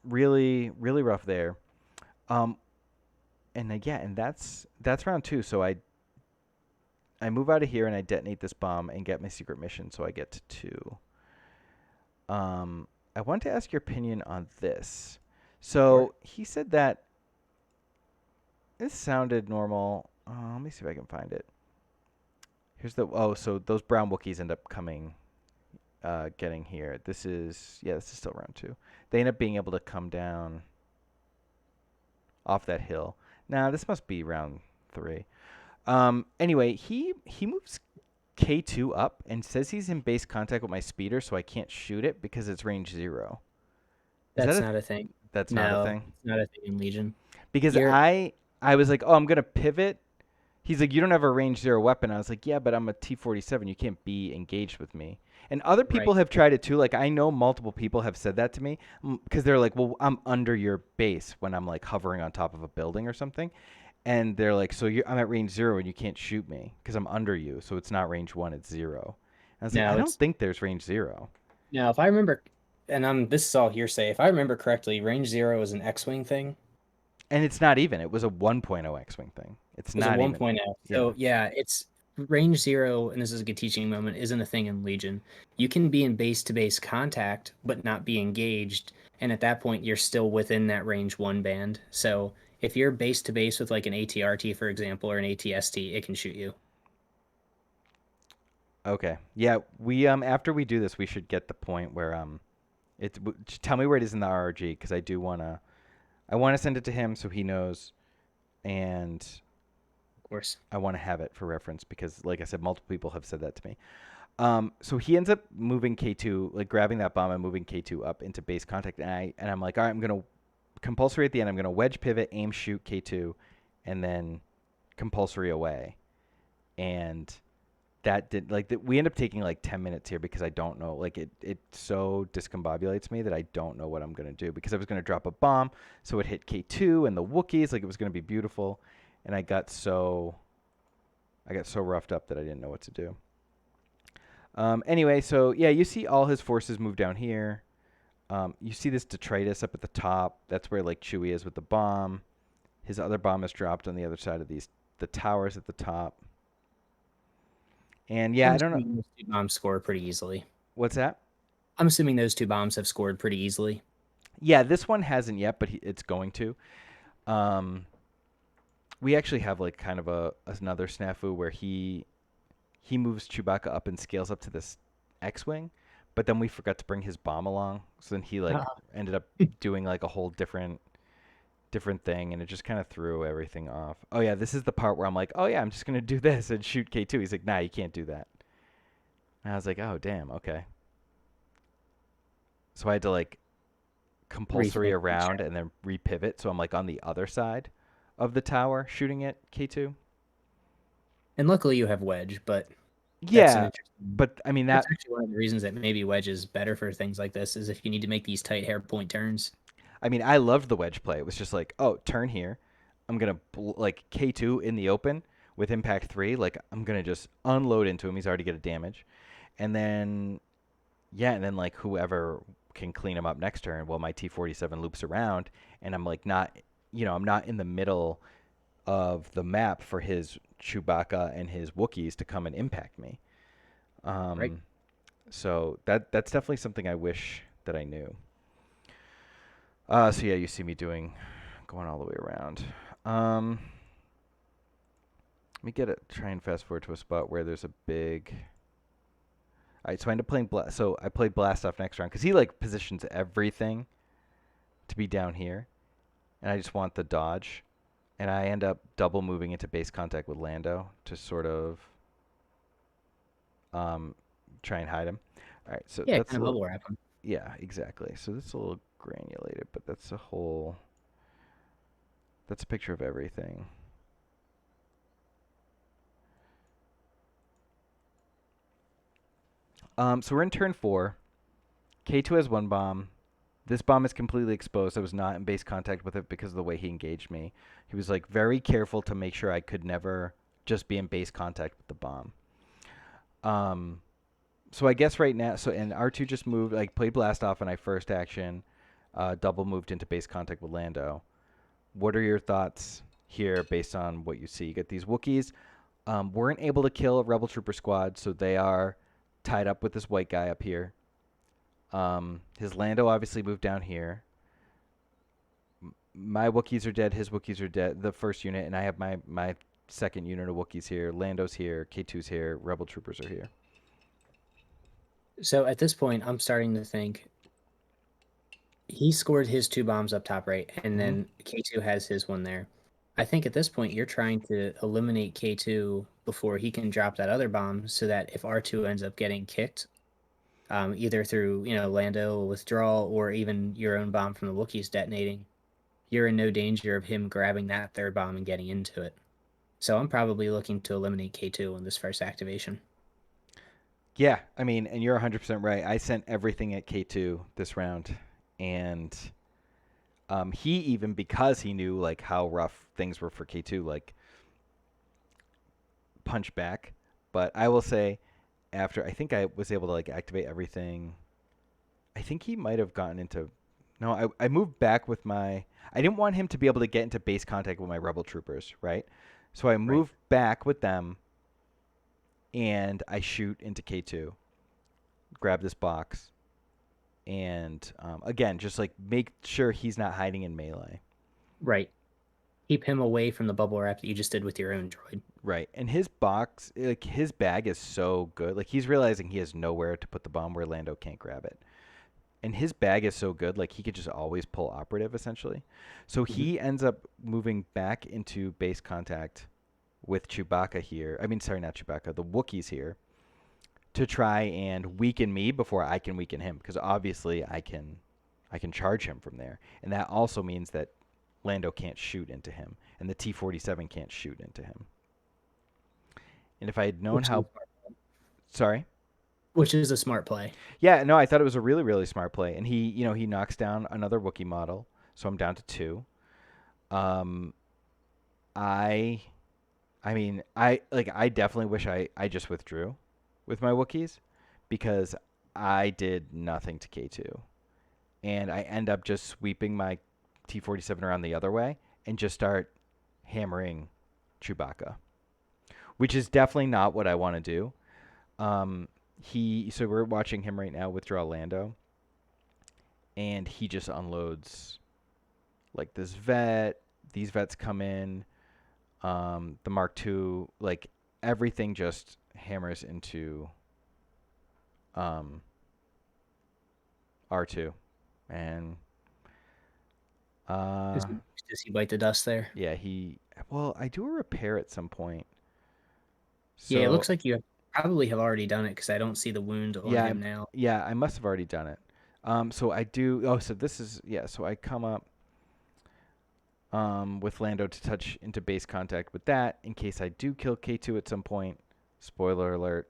really really rough there. Um, and yeah, and that's round 2. So I move out of here and I detonate this bomb and get my secret mission. So I get to 2. I want to ask your opinion on this. Sure. So he said that this sounded normal. Let me see if I can find it. Here's the so those brown Wookiees end up coming, getting here. This is still round 2. They end up being able to come down off that hill. Now this must be round 3. Anyway, he moves K2 up and says he's in base contact with my speeder, so I can't shoot it because it's range 0. Is that That's a not a thing. that's not a No, thing? it's not a thing in Legion. Because You're I was like, oh, I'm gonna pivot. He's like, you don't have a range 0 weapon. I was like, yeah, but I'm a T-47. You can't be engaged with me. And other people right. have tried it too. Like I know multiple people have said that to me because they're like, well, I'm under your base when I'm like hovering on top of a building or something, and they're like, so I'm at range 0 and you can't shoot me because I'm under you. So it's not range 1, it's 0. And I was like, I No, don't it's think there's range 0. now if I remember, and this is all hearsay. If I remember correctly, range 0 is an X-wing thing. And it's not even. It was a 1.0 X-wing thing. It's Was a not even. 1.0. Yeah. So yeah, it's range 0, and this is a good teaching moment, isn't a thing in Legion. You can be in base to base contact, but not be engaged. And at that point, you're still within that range 1 band. So if you're base to base with like an ATRT, for example, or an ATST, it can shoot you. Okay. Yeah. We after we do this, we should get the point where just tell me where it is in the RRG because I want to send it to him so he knows, and Of course. I want to have it for reference because, like I said, multiple people have said that to me. So he ends up moving K2, like grabbing that bomb and moving K2 up into base contact, and I'm like, all right, I'm gonna compulsory at the end. I'm gonna wedge pivot, aim, shoot K2, and then compulsory away, and that did like that. We end up taking like 10 minutes here because I don't know, like it so discombobulates me that I don't know what I'm gonna do because I was gonna drop a bomb so it hit K2 and the Wookiees, like it was gonna be beautiful, and I got so roughed up that I didn't know what to do. Anyway, so yeah, you see all his forces move down here. You see this detritus up at the top. That's where like Chewie is with the bomb. His other bomb is dropped on the other side of the towers at the top. And yeah, I'm I don't know assuming those two bombs score pretty easily. what's that. I'm assuming those two bombs have scored pretty easily. Yeah, this one hasn't yet, but it's going to. Um, we actually have like kind of a another snafu where he moves Chewbacca up and scales up to this X-wing, but then we forgot to bring his bomb along. So then he like Ah, ended up doing like a whole different thing, and it just kind of threw everything off. Oh yeah, this is the part where I'm like, oh yeah, I'm just gonna do this and shoot K2. He's like, nah, you can't do that. And I was like, oh damn, okay. So I had to like compulsory rethink. around Sure. and then repivot. So I'm like on the other side of the tower shooting at K2. And luckily you have Wedge, but that's an Yeah, interesting. but I mean That's that. actually one of the reasons that maybe Wedge is better for things like this is if you need to make these tight hair point turns. I mean, I loved the wedge play. It was just like, oh, turn here. I'm gonna like K2 in the open with impact 3. Like I'm gonna just unload into him. He's already get a damage, and then yeah, and then like whoever can clean him up next turn. Well, my T47 loops around, and I'm like not, I'm not in the middle of the map for his Chewbacca and his Wookiees to come and impact me. Right. Um, so that's definitely something I wish that I knew. So yeah, you see me going all the way around. Um, Let me try and fast forward to a spot where there's a big. All right, so I end up playing So I played blast off next round because he like positions everything to be down here, and I just want the dodge, and I end up double moving into base contact with Lando to sort of um try and hide him. All right, so Yeah, that's kind a of little. bubble wrap them. Yeah, exactly. So that's a little granulated, but that's a whole. That's a picture of everything. So we're in turn 4. K2 has one bomb. This bomb is completely exposed. I was not in base contact with it because of the way he engaged me. He was like very careful to make sure I could never just be in base contact with the bomb. Um, so I guess right now, and R2 just moved, like played blast off in my first action, double moved into base contact with Lando. What are your thoughts here based on what you see? You get these Wookiees. Weren't able to kill a Rebel Trooper squad, so they are tied up with this white guy up here. His Lando obviously moved down here. My Wookiees are dead. His Wookiees are dead. The first unit, and I have my second unit of Wookiees here. Lando's here. K2's here. Rebel troopers are here. So at this point, I'm starting to think he scored his two bombs up top right, and Hmm. then K2 has his one there. I think at this point you're trying to eliminate K2 before he can drop that other bomb so that if R2 ends up getting kicked, either through, Lando withdrawal or even your own bomb from the Wookiees detonating, you're in no danger of him grabbing that third bomb and getting into it. So I'm probably looking to eliminate K2 in this first activation. Yeah, I mean, and you're 100% right. I sent everything at K2 this round, and he even because he knew like how rough things were for K2, like punch back. But I will say, after I think I was able to like activate everything. I think he might have gotten into. No, I moved back with my. I didn't want him to be able to get into base contact with my rebel troopers, right? So I Right. move back with them, and I shoot into K2, grab this box, and again, just like make sure he's not hiding in melee. Right. Keep him away from the bubble wrap that you just did with your own droid. Right, and his box, like his bag, is so good. Like he's realizing he has nowhere to put the bomb where Lando can't grab it. And his bag is so good, like he could just always pull operative essentially. So Mhm. he ends up moving back into base contact with Chewbacca here. I mean, sorry, not Chewbacca, the Wookiees here, to try and weaken me before I can weaken him, because obviously I can charge him from there, and that also means that Lando can't shoot into him, and the T47 can't shoot into him. And if I had known Which is how, sorry. which is a smart play. Yeah, no, I thought it was a really, really smart play. And he knocks down another Wookiee model, so I'm down to 2. Um, I, I mean, I definitely wish I just withdrew with my Wookiees because I did nothing to K2, and I end up just sweeping my T47 around the other way and just start hammering Chewbacca, which is definitely not what I want to do. So we're watching him right now withdraw Lando, and he just unloads like this vet. These vets come in. The Mark II, like everything just hammers into um, R2, and Does uh, he, does he bite the dust there? yeah, he. Well, I do a repair at some point, Yeah, it so looks like you probably have already done it because I don't see the wound on yeah, him now. yeah, I must have already done it. So I do. Oh, so this is yeah. So I come up with Lando to touch into base contact with that in case I do kill K2 at some point. Spoiler alert: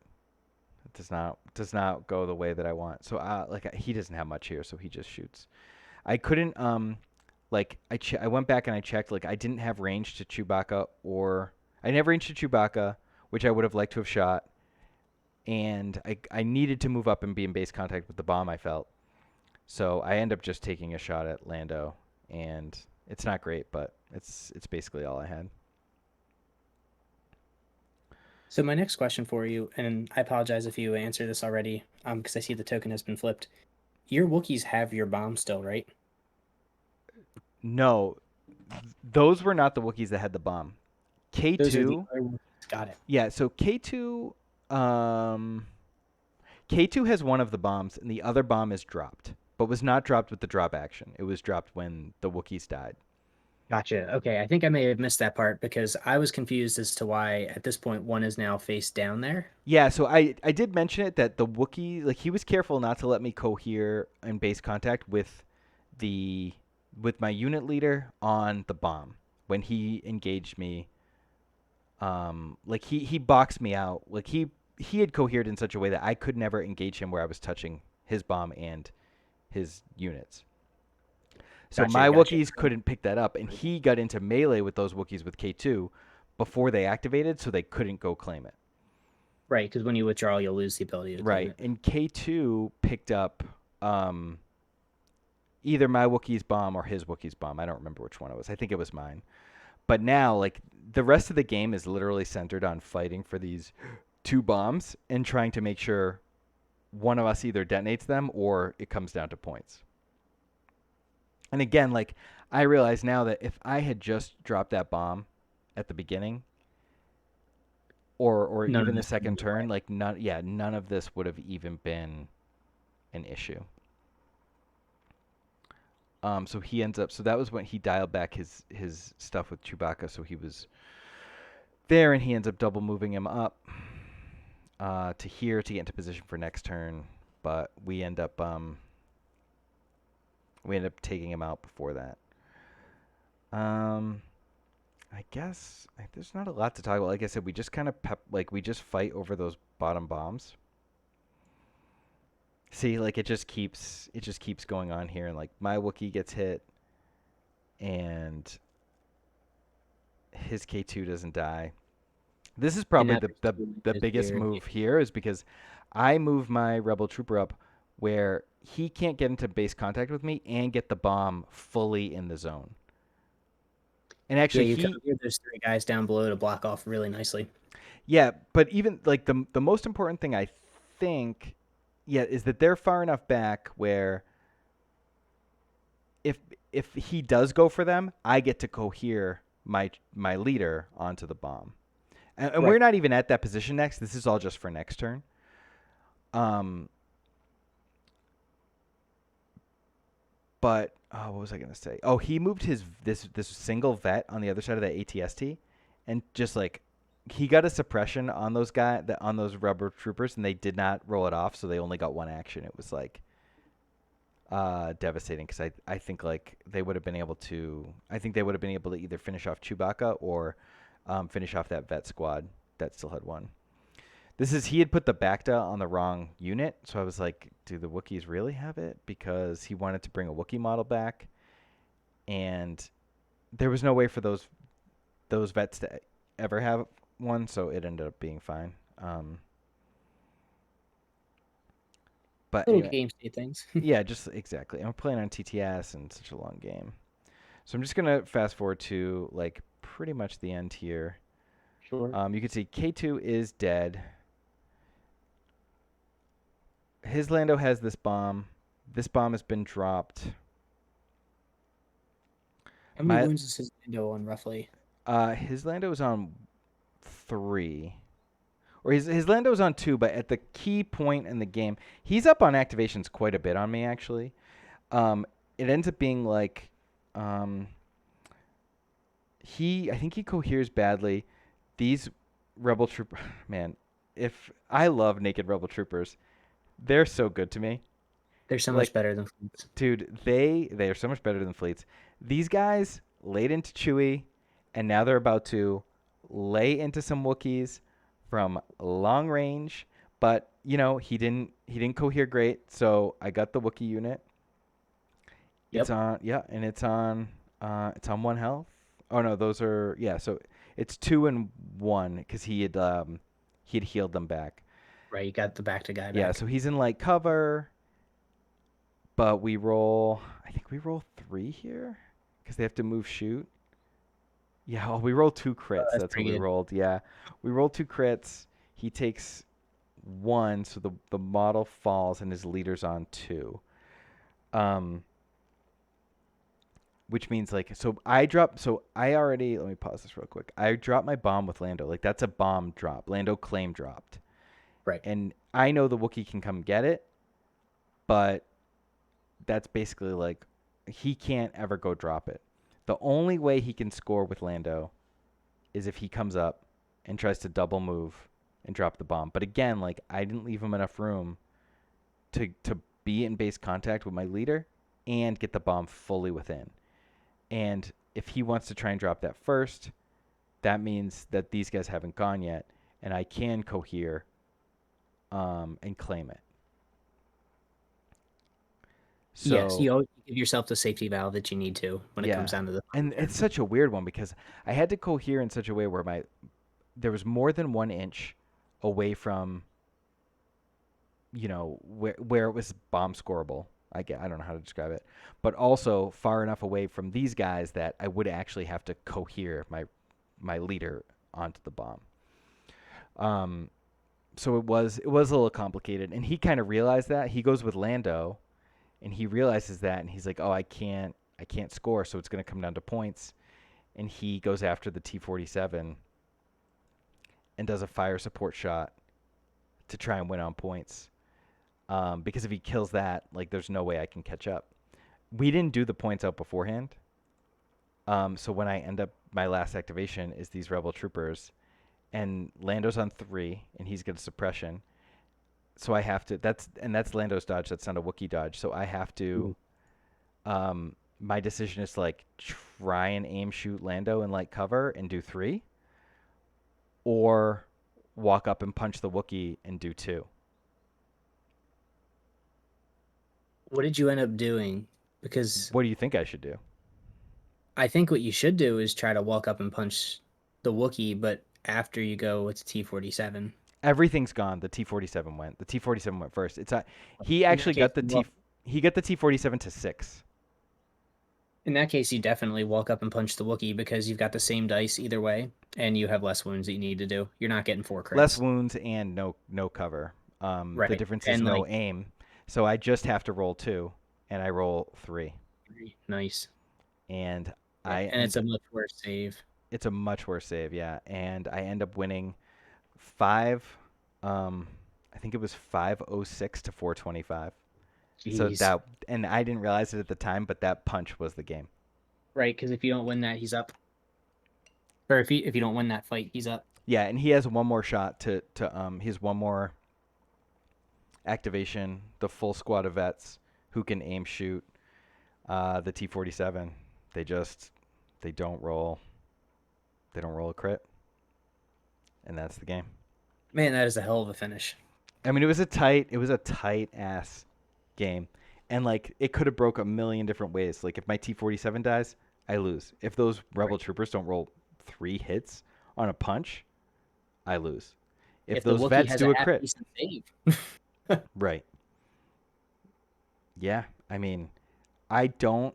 it does not go the way that I want. So like he doesn't have much here, so he just shoots. I couldn't like I went back and I checked, like I didn't have range to Chewbacca, or I didn't have range to Chewbacca, which I would have liked to have shot, and I needed to move up and be in base contact with the bomb, I felt. So I end up just taking a shot at Lando, and it's not great, but it's basically all I had. So my next question for you, and I apologize if you answer this already, because I see the token has been flipped. Your Wookiees have your bomb still, right? No, those were not the Wookiees that had the bomb. Those are the K2, other Wookiees. Got it. yeah, so um K2 has one of the bombs, and the other bomb is dropped, but was not dropped with the drop action. It was dropped when the Wookiees died. Gotcha. Okay, I think I may have missed that part because I was confused as to why at this point one is now face down there. Yeah, so I did mention it that the Wookiee, like he was careful not to let me cohere in base contact the with my unit leader on the bomb when he engaged me. Like he boxed me out. Like he had cohered in such a way that I could never engage him where I was touching his bomb and his units. So Gotcha, my gotcha. Wookiees couldn't pick that up, and he got into melee with those Wookiees with K2 before they activated, so they couldn't go claim it. Right, because when you withdraw, you'll lose the ability to claim Right, it. and K2 picked up either my Wookiee's bomb or his Wookiee's bomb. I don't remember which one it was. I think it was mine. But now, like the rest of the game is literally centered on fighting for these two bombs and trying to make sure one of us either detonates them or it comes down to points. And again, like I realize now that if I had just dropped that bomb at the beginning or None even of the this would second be turn, like none of this would have even been an issue. So he ends up. So that was when he dialed back his stuff with Chewbacca. So he was there, and he ends up double moving him up to here to get into position for next turn. But we end up taking him out before that. Um, I guess there's not a lot to talk about. Like I said, we just kind of we just fight over those bottom bombs. See, like it just keeps going on here, and like my Wookiee gets hit, and his K2 doesn't die. This is and probably now the, there's the two the images biggest here. move here is because I move my Rebel Trooper up where he can't get into base contact with me and get the bomb fully in the zone. And Yeah, actually you he cover those three guys down below to block off really nicely. yeah, but even like the most important thing I think yeah is that they're far enough back where if if he does go for them, I get to cohere my leader onto the bomb. And we're Right. not even at that position next. This is all just for next turn. Um, but what was I gonna say? Oh, he moved his this single vet on the other side of that ATST, and just like he got a suppression on those on those rubber troopers, and they did not roll it off, so they only got one action. It was like devastating because I think like they would have been able to. I think they would have been able to either finish off Chewbacca or finish off that vet squad that still had one. He had put the Bacta on the wrong unit, so I was like, do the Wookiees really have it? Because he wanted to bring a Wookiee model back, and there was no way for those vets to ever have one, so it ended up being fine. But Little anyway, game state things. yeah, just exactly. I'm playing on TTS and such a long game, so I'm just gonna fast forward to like pretty much the end here. Sure. You can see K2 is dead. His Lando has this bomb, This bomb has been dropped. How many My wounds is his window on roughly? his Lando is on 3. Or his Lando's on 2, but at the key point in the game, he's up on activations quite a bit on me actually. It ends up being like um, I think he coheres badly. These rebel troop man, if I love naked rebel troopers, they're so good to me. They're so much Like, better than fleets. dude, they are so much better than fleets. These guys laid into Chewie, and now they're about to lay into some Wookiees from long range. But he didn't cohere great, so I got the Wookiee unit. It's Yep. on and it's on 1 health. Oh no, those are yeah. So it's 2 and 1 because he had healed them back. Right. You got the back to guy Yeah, back. so he's in light cover. But we roll, I think we roll 3 here because they have to move shoot. Yeah, well, we rolled 2 Oh, crits. that's That's what pretty we good. rolled. Yeah, we rolled 2 crits. He takes 1, so the model falls and his leader's on 2. Um, which means like so I drop so I already let me pause this real quick. I dropped my bomb with Lando. Like that's a bomb drop. Lando claim dropped. Right. And I know the Wookiee can come get it, but that's basically like he can't ever go drop it. The only way he can score with Lando is if he comes up and tries to double move and drop the bomb. But again, like I didn't leave him enough room to be in base contact with my leader and get the bomb fully within. And if he wants to try and drop that first, that means that these guys haven't gone yet, and I can cohere and claim it. Yes. So You always give yourself the safety valve that you need to when it comes yeah, down to the final and it's turn. such a weird one because I had to cohere in such a way where there was more than 1 inch away from where it was bomb scoreable. I don't know how to describe it, but also far enough away from these guys that I would actually have to cohere my leader onto the bomb. Um, so it was a little complicated, and he kind of realized that. He goes with Lando, and he realizes that, and he's like, "Oh, I can't score, so it's going to come down to points." And he goes after the T-47 and does a fire support shot to try and win on points. Because if he kills that, like, there's no way I can catch up. We didn't do the points out beforehand. So when I end up, my last activation is these rebel troopers, and Lando's on 3, and he's got a suppression. So I have to. That's Lando's dodge. That's not a Wookiee dodge. So I have to. Mhm. My decision is to like try and aim shoot Lando in light cover and do 3, or walk up and punch the Wookiee and do 2. What did you end up doing? Because What do you think I should do? I think what you should do is try to walk up and punch the Wookiee, but after you go with T-47. Everything's gone. The T-47 went. The T-47 went first. He In that actually case, got the he got the T-47 to 6. you definitely walk up and punch the Wookiee because you've got the same dice either way, and you have less wounds that you need to do. You're not getting 4 Less crits. wounds and no cover. The Right. difference is And no like, aim. So I just have to roll 2, and I roll 3, nice. and Yeah, I and it's end. a much worse save. It's a much worse save, yeah, and I end up winning 5. I think it was 506 to 425. So Jeez. and I didn't realize it at the time, but that punch was the game. Right, because if you don't win that, he's up. Or if you don't win that fight, he's up. Yeah, and he has one more shot he has one more activation, the full squad of vets who can aim shoot the T-47. They just they don't roll a crit, and that's the game. Man, that is a hell of a finish. I mean, it was a tight ass game, and like it could have broke a million different ways. Like if my T-47 dies, I lose. If those rebel Right. troopers don't roll 3 hits on a punch, I lose. If If the those Wookiee vets has a do a half crit, decent save. right? Yeah, I mean, I don't.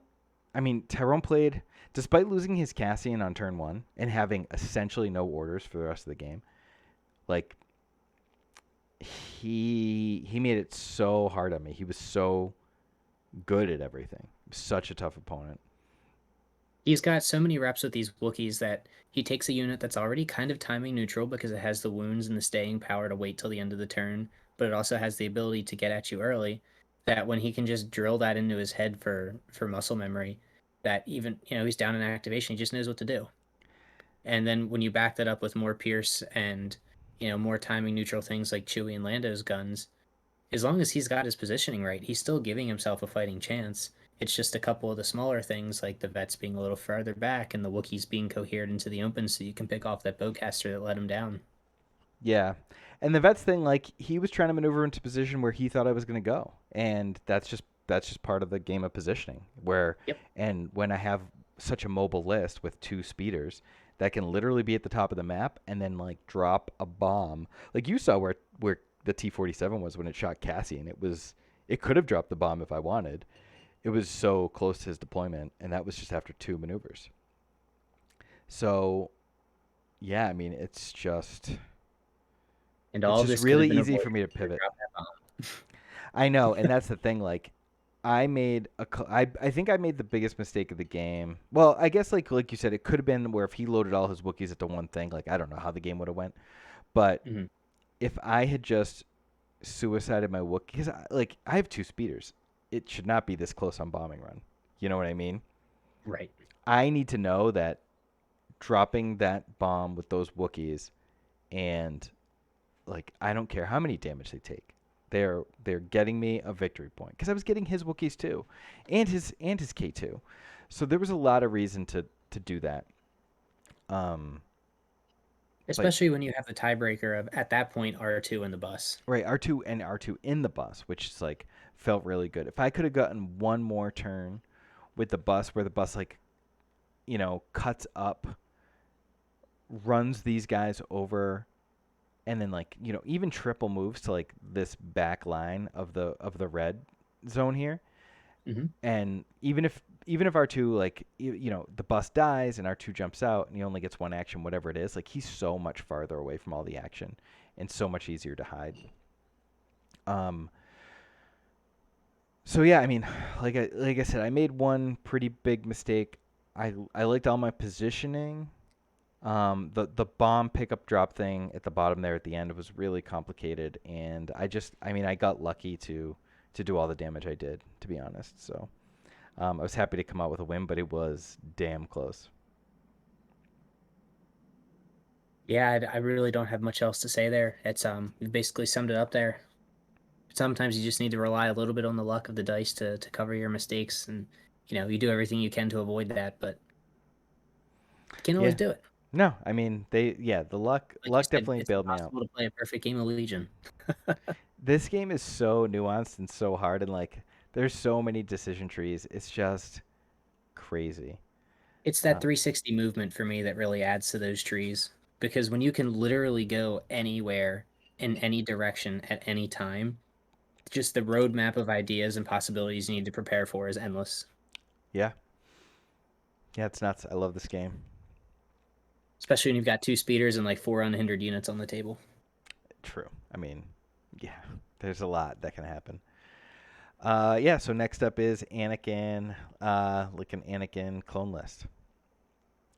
I mean, Tyrone played despite losing his Cassian on turn 1 and having essentially no orders for the rest of the game. Like he made it so hard on me. He was so good at everything. Such a tough opponent. He's got so many reps with these Wookiees that he takes a unit that's already kind of timing neutral because it has the wounds and the staying power to wait till the end of the turn, but it also has the ability to get at you early. That when he can just drill that into his head for muscle memory, that even he's down in activation, he just knows what to do. And then when you back that up with more Pierce and more timing neutral things like Chewie and Lando's guns, as long as he's got his positioning right, he's still giving himself a fighting chance. It's just a couple of the smaller things like the vets being a little further back and the Wookiees being cohered into the open so you can pick off that bowcaster that let him down. Yeah. And the vets thing, like he was trying to maneuver into position where he thought I was going to go, and that's just part of the game of positioning. Where Yep. and when I have such a mobile list with two speeders that can literally be at the top of the map and then like drop a bomb, like you saw where the T-47 was when it shot Cassie, and it could have dropped the bomb if I wanted. It was so close to his deployment, and that was just after two maneuvers. So yeah, I mean And it's all of just this could have really been easy for avoided me to if you would pivot. drop that bomb. I know, and that's the thing. Like, I think I made the biggest mistake of the game. Well, I guess like you said, it could have been where if he loaded all his Wookiees into one thing, like I don't know how the game would have went. But Mhm. if I had just suicided my Wookiee, because like I have two speeders, it should not be this close on bombing run. You know what I mean? Right. I need to know that dropping that bomb with those Wookiees and like I don't care how many damage they take. They're getting me a victory point because I was getting his Wookiees too, and his K2, so there was a lot of reason to do that. Um, but Especially when you have the tiebreaker of at that point R2 in the bus. right, R2 and R2 in the bus, which is like felt really good. If I could have gotten one more turn with the bus, where the bus like cuts up, runs these guys over, and then like even triple moves to like this back line of the red zone here. Hmm. And even if R2 like the bus dies and R2 jumps out and he only gets one action, whatever it is, like he's so much farther away from all the action and so much easier to hide. Um, so yeah, I mean, like I said, I made one pretty big mistake. I liked all my positioning. The bomb pickup drop thing at the bottom there at the end was really complicated, and I mean I got lucky to do all the damage I did, to be honest. So I was happy to come out with a win, but it was damn close. Yeah, I really don't have much else to say there. It's you basically summed it up there. Sometimes you just need to rely a little bit on the luck of the dice to cover your mistakes, and you do everything you can to avoid that, but you can't always Yeah. do it. No, I mean the luck Like you luck said, definitely it's bailed me out. impossible to play a perfect game of Legion. This game is so nuanced and so hard, and like there's so many decision trees. It's just crazy. It's Uh, that 360 movement for me that really adds to those trees because when you can literally go anywhere in any direction at any time, just the roadmap of ideas and possibilities you need to prepare for is endless. yeah, yeah, it's nuts. I love this game. Especially when you've got two speeders and like four unhindered units on the table. True. I mean, yeah, there's a lot that can happen. Yeah. So next up is Anakin, like an Anakin clone list,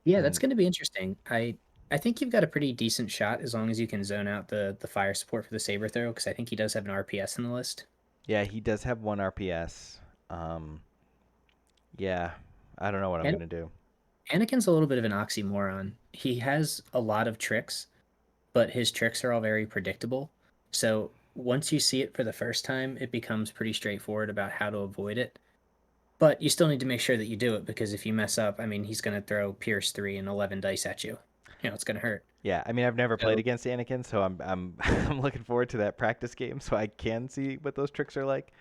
Yeah, that's and going to be interesting. I think you've got a pretty decent shot as long as you can zone out the fire support for the saber throw because I think he does have an RPS in the list. yeah, he does have one RPS. Um, yeah, I don't know what I'm And gonna do. Anakin's a little bit of an oxymoron. He has a lot of tricks, but his tricks are all very predictable. So once you see it for the first time, it becomes pretty straightforward about how to avoid it. But you still need to make sure that you do it because if you mess up, I mean, he's going to throw Pierce 3 and 11 dice at you. It's going to hurt. Yeah, I mean, I've never played So against Anakin, so I'm I'm looking forward to that practice game so I can see what those tricks are like,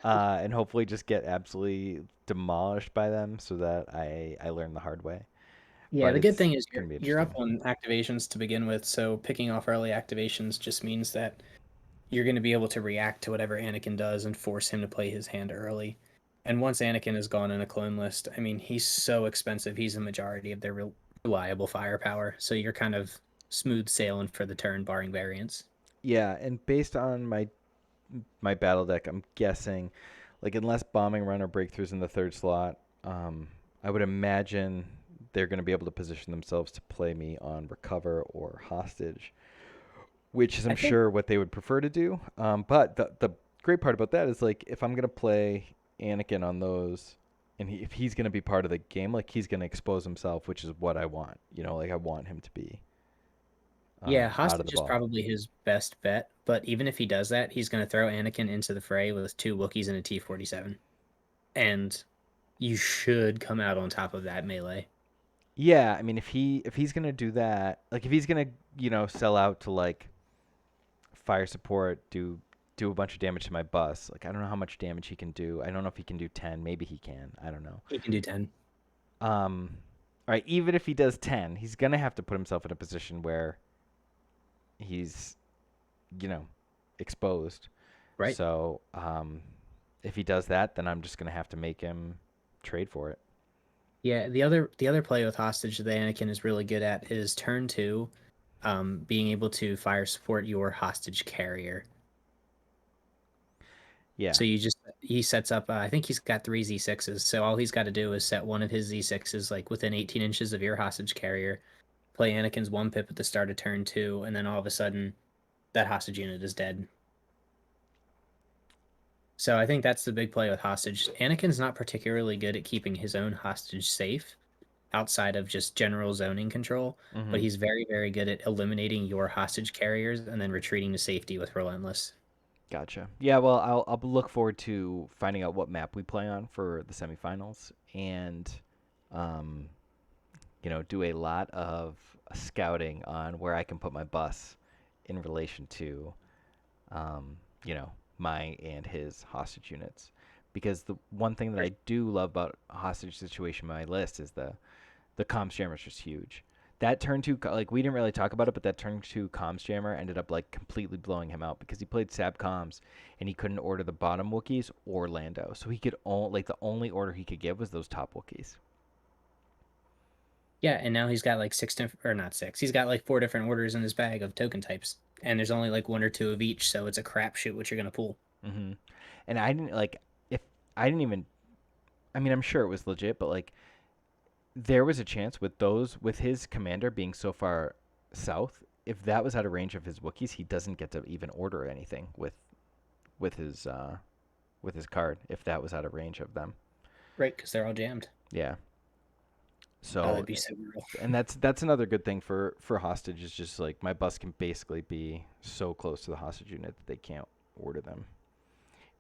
and hopefully just get absolutely demolished by them so that I learn the hard way. yeah, But the good it's thing is gonna be you're up interesting. on activations to begin with, so picking off early activations just means that you're going to be able to react to whatever Anakin does and force him to play his hand early. And once Anakin is gone in a clone list, I mean, he's so expensive. He's the majority of their reliable firepower. So you're kind of smooth sailing for the turn, barring variance. Yeah, and based on my battle deck, I'm guessing like unless bombing run or breakthroughs in the third slot, I would imagine they're going to be able to position themselves to play me on recover or hostage, which is I I'm think, sure what they would prefer to do. But the great part about that is like if I'm going to play Anakin on those, and if he's going to be part of the game, like he's going to expose himself, which is what I want. You know, like I want him to be yeah, out of the hostage is ball. probably his best bet. But even if he does that, he's going to throw Anakin into the fray with two Wookiees and a T-47, and you should come out on top of that melee. Yeah, I mean if he's gonna do that, like if he's gonna sell out to like fire support, do a bunch of damage to my bus, like I don't know how much damage he can do. I don't know if he can do 10. Maybe he can. I don't know. He can do 10, All right, even if he does 10, he's gonna have to put himself in a position where he's you know exposed. right? So if he does that, then I'm just gonna have to make him trade for it. Yeah, the other play with hostage that Anakin is really good at is turn two, being able to fire support your hostage carrier. Yeah. So he sets up. I think he's got three Z6s. So all he's got to do is set one of his Z6s like within 18 inches of your hostage carrier. Play Anakin's one pip at the start of turn two, and then all of a sudden that hostage unit is dead. So I think that's the big play with hostage. Anakin's not particularly good at keeping his own hostage safe outside of just general zoning control, but Mhm. he's very, very good at eliminating your hostage carriers and then retreating to safety with Relentless. Gotcha. Yeah, well, I'll look forward to finding out what map we play on for the semifinals, and um, do a lot of scouting on where I can put my bus in relation to, um, you know, my and his hostage units. Because the one thing that I Right. do love about a hostage situation on my list is the comms jammer is just huge. That turn two, like we didn't really talk about it, but that turn two comms jammer ended up like completely blowing him out because he played Sab comms and he couldn't order the bottom Wookiees or Lando, so he could only like the only order he could give was those top Wookiees. Yeah, and now he's got like or not six. He's got like four different orders in his bag of token types, and there's only like one or two of each, so it's a crapshoot what you're gonna pull. hmm And I didn't like if I didn't even. I mean, I'm sure it was legit, but like there was a chance with his commander being so far south. If that was out of range of his Wookiees, he doesn't get to even order anything with his uh, with his card if that was out of range of them. Right, because they're all jammed. Yeah. Oh, So that'd be so brutal. and that's another good thing for hostage is just like my bus can basically be so close to the hostage unit that they can't order them.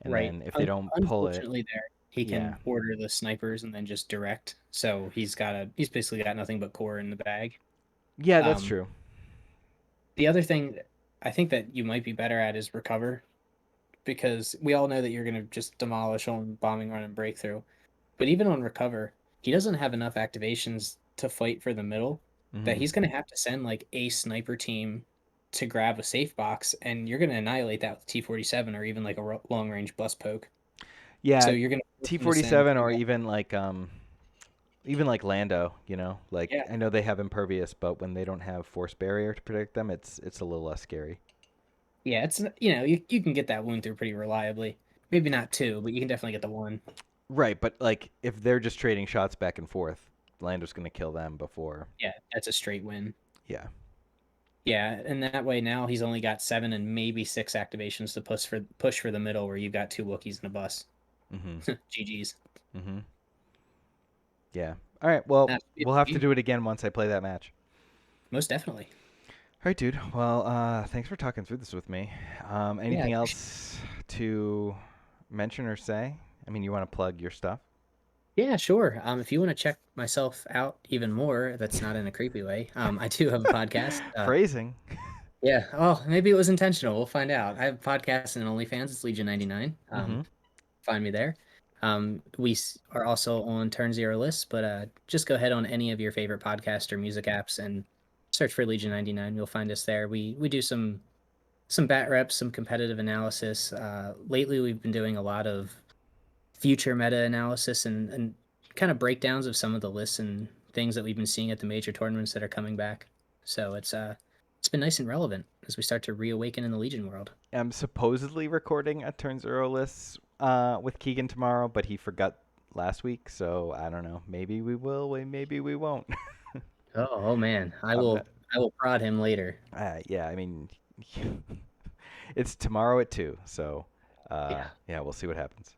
And Right. then if they don't pull it, Unfortunately, there he yeah. can order the snipers and then just direct. So he's basically got nothing but core in the bag. Yeah, that's Um, true. the other thing I think that you might be better at is recover, because we all know that you're gonna just demolish on bombing run and breakthrough. But even on recover, he doesn't have enough activations to fight for the middle, that hmm he's gonna have to send like a sniper team to grab a safe box, and you're gonna annihilate that with T-47 or even like a long range bus poke. So Yeah, you're gonna force him to send T-47 two or guys. even like Lando, like Yeah, I know they have impervious, but when they don't have force barrier to protect them, it's a little less scary. yeah, it's you can get that wound through pretty reliably. Maybe not two, but you can definitely get the one. Right, but like if they're just trading shots back and forth, Lando's gonna kill them before. Yeah, that's a straight win. Yeah. Yeah, and that way now he's only got seven and maybe six activations to push for the middle where you've got two Wookiees and a bus. Mhm. GG's. Mhm. Yeah. All right. Well, That's a we'll have to game. do it again once I play that match. Most definitely. All right, dude. Well, thanks for talking through this with me. Yeah, I Anything appreciate. else to mention or say? I mean, you want to plug your stuff? Yeah, sure. If you want to check myself out even more, that's not in a creepy way. I do have a podcast. Phrasing. Yeah. Oh, maybe it was intentional. We'll find out. I have a podcast and OnlyFans. It's Legion 99. Mm-hmm. Find me there. We are also on Turn Zero lists, but just go ahead on any of your favorite podcast or music apps and search for Legion 99. You'll find us there. We do some bat reps, some competitive analysis. Lately, we've been doing a lot of future meta analysis and kind of breakdowns of some of the lists and things that we've been seeing at the major tournaments that are coming back. So it's been nice and relevant as we start to reawaken in the Legion world. I'm supposedly recording a Turn Zero list with Keegan tomorrow, but he forgot last week, so I don't know. Maybe we will, maybe we won't. Oh man, I I'm will not. I will prod him later. Yeah, I mean, it's tomorrow at 2, so Yeah. yeah, we'll see what happens.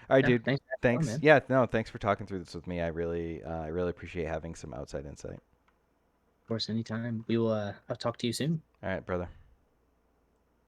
All right, Yeah. dude. Thanks for having me on, Thanks. man. Yeah, no, thanks for talking through this with me. I really appreciate having some outside insight. Of course, anytime. We will I'll talk to you soon. All right, brother.